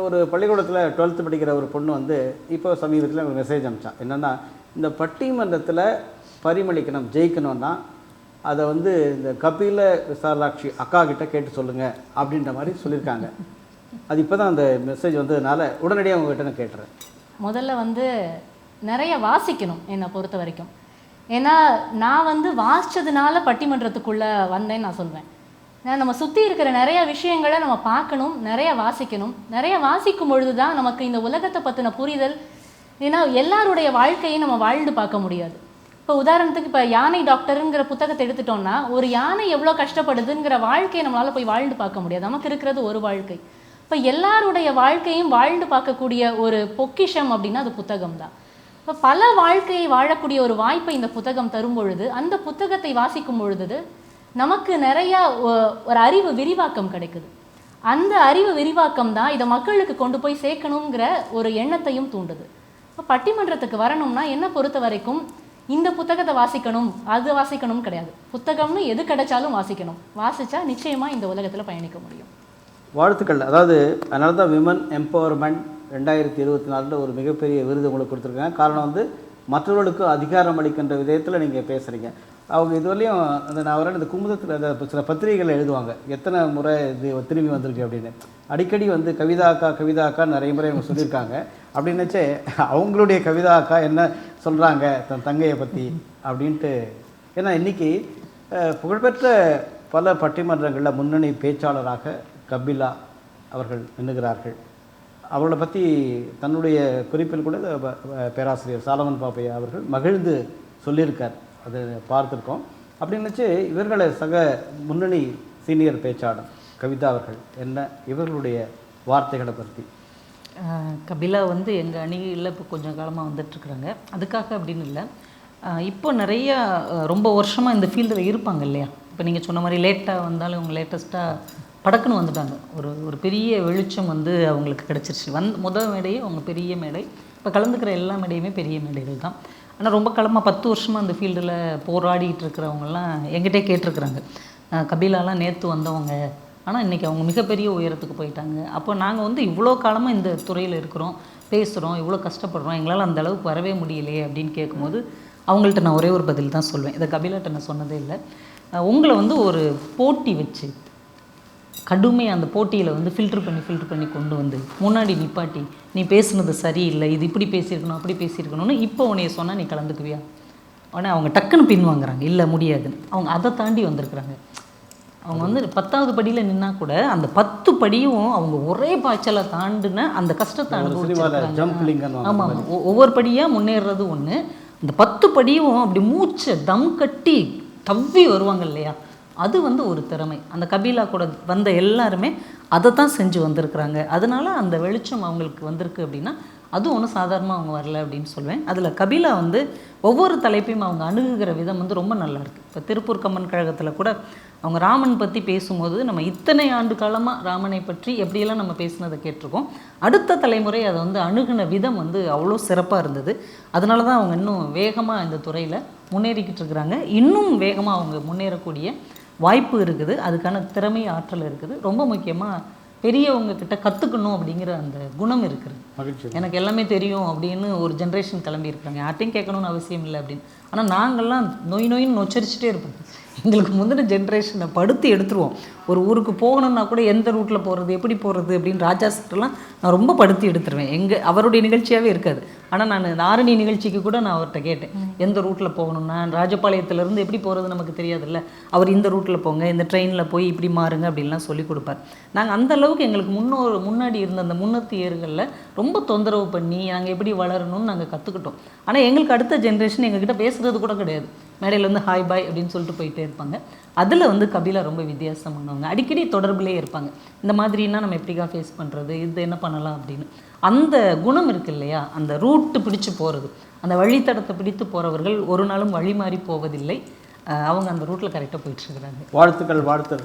ஒரு பள்ளிக்கூடத்தில் 12th படிக்கிற ஒரு பொண்ணு இப்போ சமீபத்தில் ஒரு மெசேஜ் அனுப்பிச்சான். என்னென்னா, இந்த பட்டிமன்றத்தில் பரிமளிக்கணும், ஜெயிக்கணும்னா அதை இந்த கபில விசாலாட்சி அக்கா கிட்ட கேட்டு சொல்லுங்கள் அப்படின்ற மாதிரி சொல்லியிருக்காங்க. அது இப்போ தான் அந்த மெசேஜ் வந்ததுனால உடனடியாக உங்ககிட்ட நான் கேட்டுறேன். முதல்ல நிறைய வாசிக்கணும் என்னை பொறுத்த வரைக்கும். ஏன்னா நான் வாசித்ததுனால பட்டிமன்றத்துக்குள்ளே வந்தேன்னு நான் சொல்வேன். ஏன்னா நம்ம சுற்றி இருக்கிற நிறைய விஷயங்களை நம்ம பார்க்கணும், நிறைய வாசிக்கணும். நிறைய வாசிக்கும் பொழுது தான் நமக்கு இந்த உலகத்தை பற்றின புரிதல். ஏன்னா எல்லாருடைய வாழ்க்கையை நம்ம வாழ்ந்து பார்க்க முடியாது. இப்போ உதாரணத்துக்கு இப்போ யானை டாக்டருங்கிற புத்தகத்தை எடுத்துட்டோம்னா, ஒரு யானை எவ்வளோ கஷ்டப்படுதுங்கிற வாழ்க்கையை நம்மளால் போய் வாழ்ந்து பார்க்க முடியாது. நமக்கு இருக்கிறது ஒரு வாழ்க்கை. இப்போ எல்லாருடைய வாழ்க்கையும் வாழ்ந்து பார்க்கக்கூடிய ஒரு பொக்கிஷம் அப்படின்னா அது புத்தகம் தான். இப்போ பல வாழ்க்கையை வாழக்கூடிய ஒரு வாய்ப்பை இந்த புத்தகம் தரும் பொழுது, அந்த புத்தகத்தை வாசிக்கும் பொழுது நமக்கு நிறையா ஒரு அறிவு விரிவாக்கம் கிடைக்குது. அந்த அறிவு விரிவாக்கம் தான் இதை மக்களுக்கு கொண்டு போய் சேர்க்கணுங்கிற ஒரு எண்ணத்தையும் தூண்டுது. இப்போ பட்டிமன்றத்துக்கு வரணும்னா என்னை பொறுத்த வரைக்கும் இந்த புத்தகத்தை வாசிக்கணும், அது வாசிக்கணும் கிடையாது. புத்தகம்னு எது கிடைச்சாலும் வாசிக்கணும். வாசித்தா நிச்சயமாக இந்த உலகத்தில் பயணிக்க முடியும். வாழ்த்துக்கள். அதாவது அதனால தான் விமன் எம்பவர்மெண்ட் 2024 ஒரு மிகப்பெரிய விருது உங்களுக்கு கொடுத்துருக்காங்க. காரணம் மற்றவர்களுக்கு அதிகாரம் அளிக்கின்ற விதத்தில் நீங்கள் பேசுகிறீங்க. அவங்க இதுவரையும் நான் வர இந்த குமுதத்தில் சில பத்திரிகைகள் எழுதுவாங்க, எத்தனை முறை இது திரும்பி வந்திருக்கு அப்படின்னு. அடிக்கடி கவிதா அக்கா நிறைய முறை அவங்க சொல்லியிருக்காங்க. அப்படின்னுச்சே அவங்களுடைய கவிதா அக்கா என்ன சொல்கிறாங்க தன் தங்கையை பற்றி அப்படின்ட்டு. ஏன்னா இன்றைக்கி புகழ்பெற்ற பல பட்டிமன்றங்களில் முன்னணி பேச்சாளராக கபிலா அவர்கள் நின்றுகிறார்கள். அவர்களை பற்றி தன்னுடைய குறிப்பில் கூட பேராசிரியர் சாலமன் பாப்பையா அவர்கள் மகிழ்ந்து சொல்லியிருக்கார். அதை பார்த்துருக்கோம். அப்படின்னுச்சு இவர்களை சக முன்னணி சீனியர் பேச்சாளர் கவிதா அவர்கள் என்ன இவர்களுடைய வார்த்தைகளை பற்றி. கபிலா எங்கள் அணியில் இப்போ கொஞ்சம் காலமாக வந்துட்டுருக்குறாங்க. அதுக்காக அப்படின்னு இல்லை, இப்போ நிறையா ரொம்ப வருஷமாக இந்த ஃபீல்டில் இருப்பாங்க இல்லையா? இப்போ நீங்கள் சொன்ன மாதிரி லேட்டாக வந்தாலும் இவங்க லேட்டஸ்ட்டாக படக்குன்னு வந்துட்டாங்க. ஒரு பெரிய வெளிச்சம் அவங்களுக்கு கிடச்சிருச்சு. முதல் மேடையே அவங்க பெரிய மேடை. இப்போ கலந்துக்கிற எல்லா மேடையுமே பெரிய மேடைகள் தான். ஆனால் ரொம்ப காலமாக 10 வருஷமாக அந்த ஃபீல்டில் போராடிட்டு இருக்கிறவங்கலாம் என்கிட்டே கேட்டிருக்குறாங்க, கபிலாலாம் நேற்று வந்தவங்க ஆனால் இன்றைக்கி அவங்க மிகப்பெரிய உயரத்துக்கு போயிட்டாங்க. அப்போ நாங்கள் வந்து இவ்வளோ காலமாக இந்த துறையில் இருக்கிறோம், பேசுகிறோம், இவ்வளோ கஷ்டப்படுறோம், எங்களால் அந்த அளவுக்கு வரவே முடியலையே அப்படின்னு கேட்கும்போது அவங்கள்ட்ட நான் ஒரே ஒரு பதில் தான் சொல்வேன். இதை கபிலாட்ட நான் சொன்னதே இல்லை. உங்களை வந்து ஒரு போட்டி வச்சு கடுமையாக அந்த போட்டியில் வந்து ஃபில்டர் பண்ணி கொண்டு வந்து முன்னாடி நிப்பாட்டி, நீ பேசுனது சரியில்லை, இது இப்படி பேசியிருக்கணும் அப்படி பேசியிருக்கணும்னு இப்போ உன்னைய சொன்னால் நீ கலந்துக்குவியா? ஆனால் அவங்க டக்குன்னு பின் வாங்குறாங்க, இல்லை முடியாதுன்னு. அவங்க அதை தாண்டி வந்திருக்கிறாங்க. அவங்க வந்து 10வது படியில் நின்னா கூட அந்த 10 படியும் அவங்க ஒரே பாய்ச்சலை தாண்டின அந்த கஷ்டத்தை அனுபவிச்சிருக்காங்க. ஆமாம், ஒவ்வொரு படியாக முன்னேறது ஒன்று, அந்த 10 படியும் அப்படி மூச்சை தம் கட்டி தவ்வி வருவாங்க இல்லையா, அது வந்து ஒரு திறமை. அந்த கபிலா கூட வந்த எல்லாருமே அதை தான் செஞ்சு வந்திருக்கிறாங்க. அதனால அந்த வெளிச்சம் அவங்களுக்கு வந்திருக்கு அப்படின்னா அதுவும் ஒன்றும் சாதாரணமாக அவங்க வரல அப்படின்னு சொல்லுவேன். அதில் கபிலா வந்து ஒவ்வொரு தலைப்பையும் அவங்க அணுகுகிற விதம் வந்து ரொம்ப நல்லாயிருக்கு. இப்போ திருப்பூர் கம்மன் கழகத்தில் கூட அவங்க ராமன் பற்றி பேசும்போது நம்ம இத்தனை ஆண்டு காலமாக ராமனை பற்றி எப்படியெல்லாம் நம்ம பேசினதை கேட்டிருக்கோம். அடுத்த தலைமுறை அதை வந்து அணுகின விதம் வந்து அவ்வளோ சிறப்பாக இருந்தது. அதனால தான் அவங்க இன்னும் வேகமாக இந்த துறையில் முன்னேறிக்கிட்டு இருக்கிறாங்க. இன்னும் வேகமாக அவங்க முன்னேறக்கூடிய வாய்ப்பு இருக்குது, அதுக்கான திறமை ஆற்றல் இருக்குது. ரொம்ப முக்கியமாக பெரியவங்க கிட்ட கற்றுக்கணும் அப்படிங்கிற அந்த குணம் இருக்குது. எனக்கு எல்லாமே தெரியும் அப்படின்னு ஒரு ஜென்ரேஷன் கிளம்பி இருக்காங்க, யார்ட்டையும் கேட்கணும்னு அவசியம் இல்லை அப்படின்னு. ஆனால் நாங்கள்லாம் நொய்னு நொச்சரிச்சுட்டே இருப்போம். எங்களுக்கு முந்தின ஜென்ரேஷனை படுத்தி எடுத்துருவோம். ஒரு ஊருக்கு போகணுன்னா கூட எந்த ரூட்டில் போகிறது, எப்படி போகிறது அப்படின்னு ராஜா சார்லாம் நான் ரொம்ப படுத்தி எடுத்துருவேன். அவருடைய நிகழ்ச்சியாகவே இருக்காது. ஆனால் நான் ஆரணி நிகழ்ச்சிக்கு கூட நான் அவர்கிட்ட கேட்டேன், எந்த ரூட்டில் போகணும்னா, ராஜபாளையத்துலேருந்து எப்படி போகிறது நமக்கு தெரியாதுல்ல, அவர் இந்த ரூட்டில் போங்க, இந்த ட்ரெயினில் போய் இப்படி மாறுங்க அப்படின்லாம் சொல்லி கொடுப்பார். நாங்கள் அந்தளவுக்கு எங்களுக்கு முன்னாடி இருந்த அந்த முன்னத்தியர்களில் ரொம்ப தொந்தரவு பண்ணி நாங்கள் எப்படி வளரணும்னு நாங்கள் கற்றுக்கிட்டோம். ஆனால் எங்களுக்கு அடுத்த ஜென்ரேஷன் எங்ககிட்ட பேசுகிறது கூட கிடையாது. மேடையில் வந்து ஹாய் பாய் அப்படின்னு சொல்லிட்டு போயிட்டே இருப்பாங்க. அதில் வந்து கபிலா ரொம்ப வித்தியாசமானவங்க. அடிக்கடி தொடர்புலேயே இருப்பாங்க. இந்த மாதிரின்னா நம்ம எப்படிக்கா ஃபேஸ் பண்ணுறது, இது என்ன பண்ணலாம் அப்படின்னு. அந்த குணம் இருக்கு இல்லையா, அந்த ரூட்டு பிடிச்சு போகிறது, அந்த வழித்தடத்தை பிடித்து போகிறவர்கள் ஒரு நாளும் வழி மாறி போவதில்லை. அவங்க அந்த ரூட்டில் கரெக்டாக போயிட்டுருக்குறாங்க. வாழ்த்துக்கள்.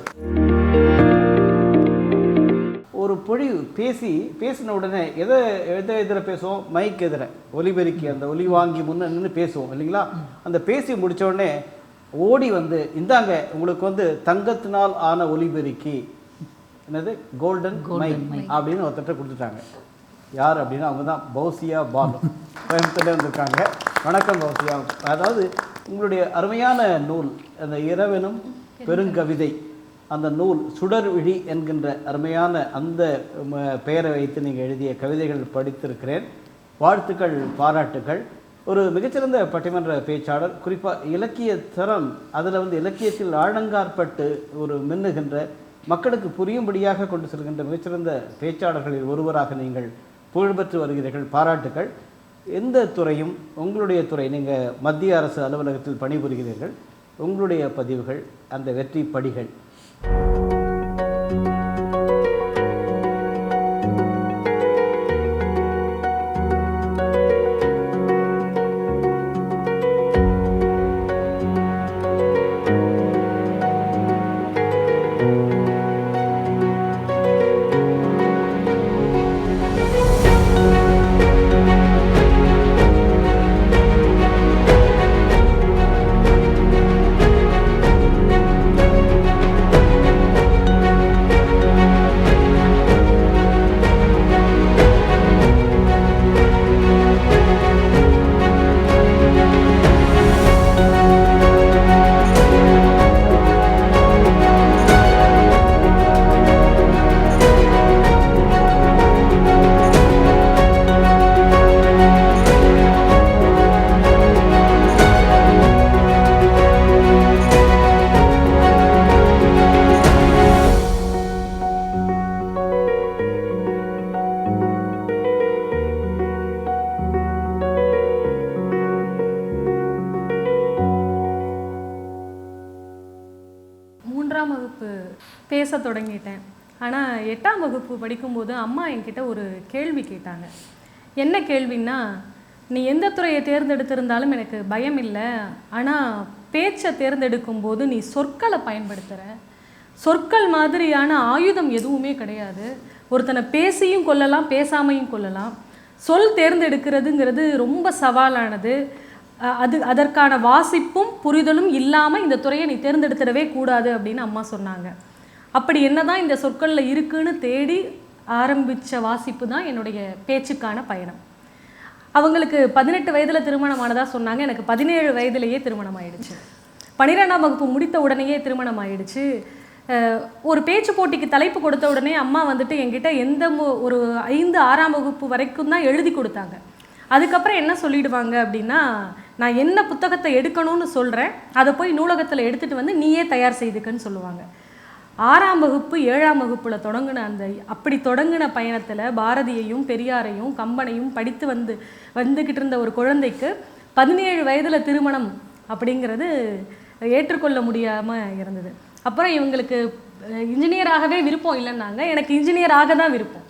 ஒரு பொழிவு பேசின உடனே எதில் பேசுவோம், மைக் எதிர ஒலிபெருக்கி அந்த ஒலி வாங்கி முன்னே நின்று பேசுவோம் இல்லைங்களா. அந்த பேசி முடித்த உடனே ஓடி வந்து இந்தாங்க உங்களுக்கு வந்து தங்கத்தினால் ஆன ஒலிபெருக்கி, என்னது கோல்டன் மைக் அப்படின்னு ஒருத்தட்ட கொடுத்துட்டாங்க. யார் அப்படின்னா அவங்க தான் பௌசியா பாலு, கோயம்புத்தூர்ல வந்திருக்காங்க. வணக்கம் பௌசியா. அதாவது உங்களுடைய அருமையான நூல் அந்த இரவெனும் பெருங்கவிதை, அந்த நூல் சுடர்விழி என்கின்ற அருமையான அந்த பெயரை வைத்து நீங்கள் எழுதிய கவிதைகள் படித்திருக்கிறேன். வாழ்த்துக்கள், பாராட்டுகள். ஒரு மிகச்சிறந்த பட்டிமன்ற பேச்சாளர், குறிப்பாக இலக்கிய தரம், அதில் வந்து இலக்கியத்தில் ஆழங்காற்பட்டு ஒரு மின்னுகின்ற மக்களுக்கு புரியும்படியாக கொண்டு செல்கின்ற மிகச்சிறந்த பேச்சாளர்களில் ஒருவராக நீங்கள் புகழ்பெற்று வருகிறீர்கள். பாராட்டுகள். எந்த துறையும் உங்களுடைய துறை, நீங்கள் மத்திய அரசு அலுவலகத்தில் பணிபுரிகிறீர்கள், உங்களுடைய பதிவுகள், அந்த வெற்றி படிகள். பேச தொடங்கிட்டேன். ஆனால் 8ஆம் வகுப்பு படிக்கும்போது அம்மா என்கிட்ட ஒரு கேள்வி கேட்டாங்க. என்ன கேள்வின்னா, நீ எந்த துறையை தேர்ந்தெடுத்திருந்தாலும் எனக்கு பயம் இல்லை, ஆனால் பேச்சை தேர்ந்தெடுக்கும் போது நீ சொற்களை பயன்படுத்துகிற, சொற்கள் மாதிரியான ஆயுதம் எதுவுமே கிடையாது, ஒருத்தனை பேசியும் கொள்ளலாம் பேசாமையும் கொள்ளலாம், சொல் தேர்ந்தெடுக்கிறதுங்கிறது ரொம்ப சவாலானது, அதற்கான வாசிப்பும் புரிதலும் இல்லாமல் இந்த துறையை நீ தேர்ந்தெடுத்துடவே கூடாது அப்படின்னு அம்மா சொன்னாங்க. அப்படி என்னதான் இந்த சொற்களில் இருக்குன்னு தேடி ஆரம்பித்த வாசிப்பு தான் என்னுடைய பேச்சுக்கான பயணம். அவங்களுக்கு 18 வயதில் திருமணமானதாக சொன்னாங்க. எனக்கு 17 வயதிலேயே திருமணம் ஆயிடுச்சு. 12ஆம் வகுப்பு முடித்த உடனேயே திருமணம் ஆயிடுச்சு. ஒரு பேச்சு போட்டிக்கு தலைப்பு கொடுத்த உடனே அம்மா வந்துட்டு என்கிட்ட ஒரு 5, 6ஆம் வகுப்பு வரைக்கும் தான் எழுதி கொடுத்தாங்க. அதுக்கப்புறம் என்ன சொல்லிடுவாங்க அப்படின்னா, நான் என்ன புத்தகத்தை எடுக்கணும்னு சொல்கிறேன், அதை போய் நூலகத்தில் எடுத்துகிட்டு வந்து நீயே தயார் செய்துக்கன்னு சொல்லுவாங்க. 6ஆம் வகுப்பு 7ஆம் வகுப்பில் தொடங்கின அப்படி தொடங்கின பயணத்தில் பாரதியையும் பெரியாரையும் கம்பனையும் படித்து வந்துக்கிட்டு இருந்த ஒரு குழந்தைக்கு 17 வயதில் திருமணம் அப்படிங்கிறது ஏற்றுக்கொள்ள முடியாமல் இருந்தது. அப்புறம் இவங்களுக்கு இன்ஜினியராகவே விருப்பம் இல்லைன்னாங்க. எனக்கு இன்ஜினியராக தான் விருப்பம்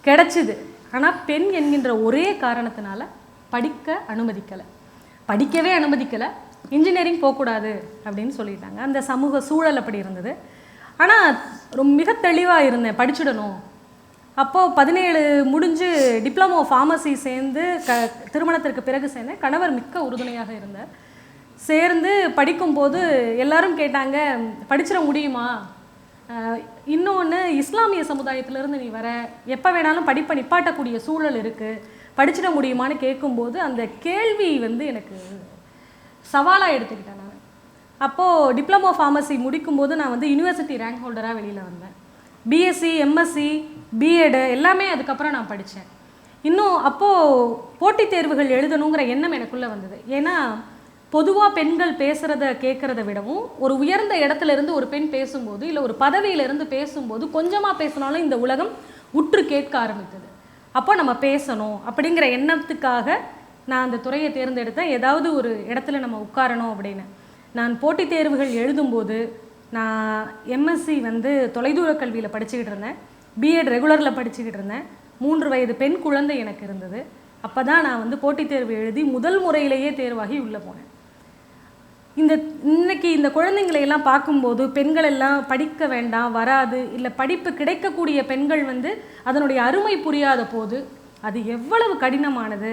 கிடச்சிது. ஆனால் பெண் என்கின்ற ஒரே காரணத்தினால படிக்கவே அனுமதிக்கலை. இன்ஜினியரிங் போகக்கூடாது அப்படின்னு சொல்லிட்டாங்க. அந்த சமூக சூழல் அப்படி இருந்தது. ஆனால் மிக தெளிவாக இருந்தேன், படிச்சுடணும். அப்போது 17 முடிஞ்சு டிப்ளமோ ஃபார்மசி சேர்ந்து திருமணத்திற்கு பிறகு சேர்ந்தேன். கணவர் மிக்க உறுதுணையாக இருந்தார். சேர்ந்து படிக்கும்போது எல்லாரும் கேட்டாங்க, படிச்சிட முடியுமா? இன்னொன்று, இஸ்லாமிய சமுதாயத்திலேருந்து நீ வர, எப்போ வேணாலும் படிப்பை நிப்பாட்டக்கூடிய சூழல் இருக்குது, படிச்சிட முடியுமான்னு கேட்கும்போது அந்த கேள்வி எனக்கு சவாலாக எடுத்துக்கிட்டேன். நான் அப்போது டிப்ளமோ ஃபார்மசி முடிக்கும்போது நான் யூனிவர்சிட்டி ரேங்க் ஹோல்டராக வெளியில் வந்தேன். பிஎஸ்சி, எம்எஸ்சி, பிஎட் எல்லாமே அதுக்கப்புறம் நான் படித்தேன். இன்னும் அப்போது போட்டித் தேர்வுகள் எழுதணுங்கிற எண்ணம் எனக்குள்ளே வந்தது. ஏன்னா பொதுவாக பெண்கள் பேசுகிறத கேட்குறத விடவும் ஒரு உயர்ந்த இடத்துல இருந்து ஒரு பெண் பேசும்போது, இல்லை ஒரு பதவியிலிருந்து பேசும்போது கொஞ்சமாக பேசினாலும் இந்த உலகம் உற்று கேட்க ஆரம்பித்தது. அப்போ நம்ம பேசணும் அப்படிங்கிற எண்ணத்துக்காக நான் அந்த துறையை தேர்ந்தெடுத்தேன். ஏதாவது ஒரு இடத்துல நம்ம உட்காரணும் அப்படின்னு. நான் போட்டித் தேர்வுகள் எழுதும்போது நான் எம்எஸ்சி தொலைதூர கல்வியில் படிச்சுக்கிட்டு இருந்தேன். பிஎட் ரெகுலரில் படிச்சுக்கிட்டு இருந்தேன். 3 வயது பெண் குழந்தை எனக்கு இருந்தது. அப்போ தான் நான் போட்டித் தேர்வு எழுதி முதல் முறையிலேயே தேர்வாகி உள்ளே போனேன். இன்னைக்கு இந்த குழந்தைங்களையெல்லாம் பார்க்கும்போது பெண்கள் எல்லாம் படிக்க வேண்டாம், வராது, இல்லை படிப்பு கிடைக்கக்கூடிய பெண்கள் அதனுடைய அருமை புரியாத போது அது எவ்வளவு கடினமானது,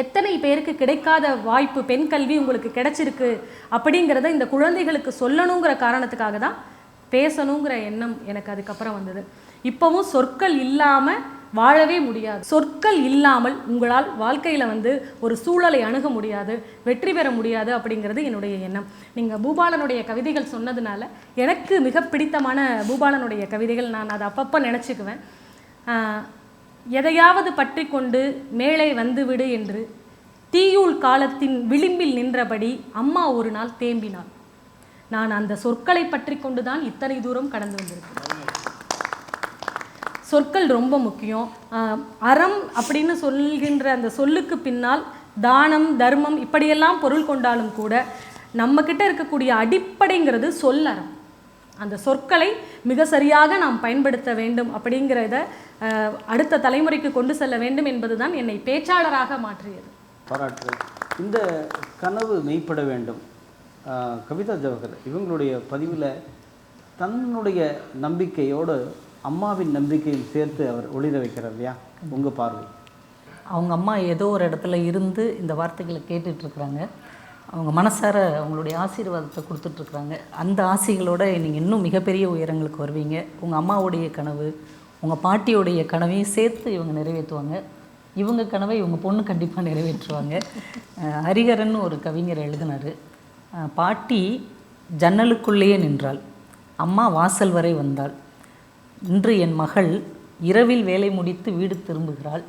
எத்தனை பேருக்கு கிடைக்காத வாய்ப்பு பெண் கல்வி உங்களுக்கு கிடைச்சிருக்கு அப்படிங்கிறத இந்த குழந்தைகளுக்கு சொல்லணுங்கிற காரணத்துக்காக தான் பேசணுங்கிற எண்ணம் எனக்கு அதுக்கப்புறம் வந்தது. இப்போவும் சொற்கள் இல்லாமல் வாழவே முடியாது. சொற்கள் இல்லாமல் உங்களால் வாழ்க்கையில் ஒரு சூழலை அணுக முடியாது, வெற்றி பெற முடியாது அப்படிங்கிறது என்னுடைய எண்ணம். நீங்கள் பூபாலனுடைய கவிதைகள் சொன்னதுனால எனக்கு மிக பிடித்தமான பூபாலனுடைய கவிதைகள், நான் அதை அப்பப்போ நினச்சிக்குவேன். எதையாவது பற்றி கொண்டு மேலே வந்துவிடு என்று தீயூள் காலத்தின் விளிம்பில் நின்றபடி அம்மா ஒரு நாள் தேம்பினாள். நான் அந்த சொற்களை பற்றி கொண்டு தான் இத்தனை தூரம் கடந்து வந்திருக்கேன். சொற்கள் ரொம்ப முக்கியம். அறம் அப்படின்னு சொல்கின்ற அந்த சொல்லுக்கு பின்னால் தானம், தர்மம் இப்படியெல்லாம் பொருள் கொண்டாலும் கூட நம்மக்கிட்ட இருக்கக்கூடிய அடிப்படைங்கிறது சொல்லறம். அந்த சொற்களை மிக சரியாக நாம் பயன்படுத்த வேண்டும் அப்படிங்கிறத அடுத்த தலைமுறைக்கு கொண்டு செல்ல வேண்டும் என்பதுதான் என்னை பேச்சாளராக மாற்றியது. பாராட்டு. இந்த கனவு மெய்ப்பட வேண்டும். கவிதா ஜவஹர் இவங்களுடைய பதிவில் தன்னுடைய நம்பிக்கையோடு அம்மாவின் நம்பிக்கையும் சேர்த்து அவர் ஒளிர வைக்கிறார் இல்லையா? உங்கள் பார்வை? அவங்க அம்மா ஏதோ ஒரு இடத்துல இருந்து இந்த வார்த்தைகளை கேட்டுட்ருக்குறாங்க. அவங்க மனசார அவங்களுடைய ஆசீர்வாதத்தை கொடுத்துட்ருக்குறாங்க. அந்த ஆசைகளோடு நீங்கள் இன்னும் மிகப்பெரிய உயரங்களுக்கு வருவீங்க. உங்கள் அம்மாவுடைய கனவு, உங்கள் பாட்டியோடைய கனவையும் சேர்த்து இவங்க நிறைவேற்றுவாங்க. இவங்க கனவை இவங்க பொண்ணு கண்டிப்பாக நிறைவேற்றுவாங்க. ஹரிஹரன் ஒரு கவிஞர் எழுதினார், பாட்டி ஜன்னலுக்குள்ளேயே நின்றாள், அம்மா வாசல் வரை வந்தாள். இன்று என் மகள் இரவில் வேலை முடித்து வீடு திரும்புகிறாள்,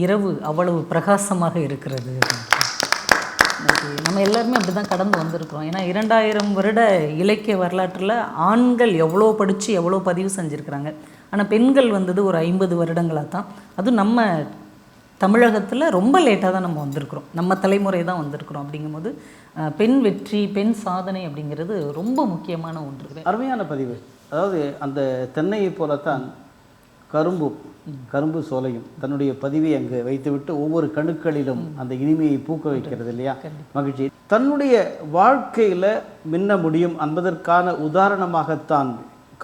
இரவு அவ்வளவு பிரகாசமாக இருக்கிறது. நம்ம எல்லாருமே அப்படி தான் கடந்து வந்திருக்கிறோம். ஏன்னா 2000 வருட இலக்கிய வரலாற்றில் ஆண்கள் எவ்வளோ படித்து எவ்வளோ பதிவு செஞ்சுருக்கிறாங்க. ஆனால் பெண்கள் வந்தது ஒரு 50 வருடங்களாக தான். அதுவும் நம்ம தமிழகத்தில் ரொம்ப லேட்டாக தான் நம்ம வந்திருக்கிறோம், நம்ம தலைமுறை தான் வந்திருக்கிறோம். அப்படிங்கும்போது பெண் வெற்றி, பெண் சாதனை அப்படிங்கிறது ரொம்ப முக்கியமான ஒன்று. அருமையான பதிவு. அதாவது அந்த தென்னையை போலத்தான் கரும்பு சோலையும் தன்னுடைய பதிவை அங்கு வைத்துவிட்டு ஒவ்வொரு கணுக்களிலும் அந்த இனிமையை பூக்க வைக்கிறது இல்லையா? மகிழ்ச்சி. தன்னுடைய வாழ்க்கையில் மின்ன முடியும் என்பதற்கான உதாரணமாகத்தான்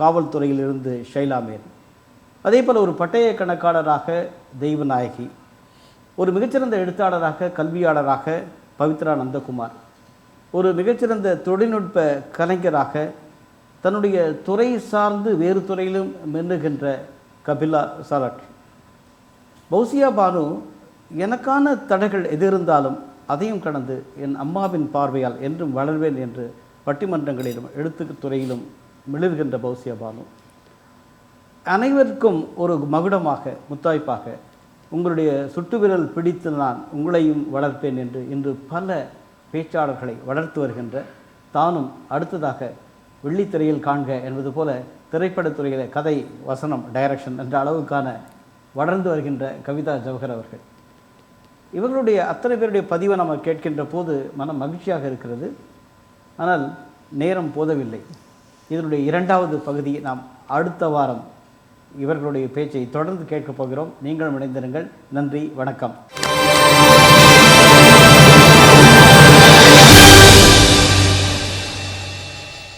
காவல்துறையிலிருந்து ஷைலா மேரி, அதே போல் ஒரு பட்டய கணக்காளராக தெய்வநாயகி, ஒரு மிகச்சிறந்த எழுத்தாளராக கல்வியாளராக பவித்ரா நந்தகுமார், ஒரு மிகச்சிறந்த தொழில்நுட்ப கலைஞராக தன்னுடைய துறை சார்ந்து வேறு துறையிலும் மின்னுகின்ற கபிலா சரட். பௌசியா பானு எனக்கான தடைகள் எது இருந்தாலும் அதையும் கடந்து என் அம்மாவின் பார்வையால் என்றும் வளர்வேன் என்று பட்டிமன்றங்களிலும் எழுத்துத் துறையிலும் மிளிர்கின்ற பௌசியா பானு. அனைவருக்கும் ஒரு மகுடமாக முத்தாய்ப்பாக உங்களுடைய சுட்டு விரல் பிடித்து நான் உங்களையும் வளர்ப்பேன் என்று இன்று பல பேச்சாளர்களை வளர்த்து வருகின்ற தானும் அடுத்ததாக வெள்ளித்திரையில் காண்க என்பது போல திரைப்படத்துறையில் கதை வசனம் டைரக்ஷன் என்ற அளவுக்கான வளர்ந்து வருகின்ற கவிதா ஜவஹர் அவர்கள். இவர்களுடைய அத்தனை பேருடைய பதிவை நம்ம கேட்கின்ற போது மனம் மகிழ்ச்சியாக இருக்கிறது. ஆனால் நேரம் போதவில்லை. இதனுடைய இரண்டாவது பகுதியை நாம் அடுத்த வாரம் இவர்களுடைய பேச்சை தொடர்ந்து கேட்கப் போகிறோம். நீங்களும் இணைந்திருங்கள். நன்றி, வணக்கம்.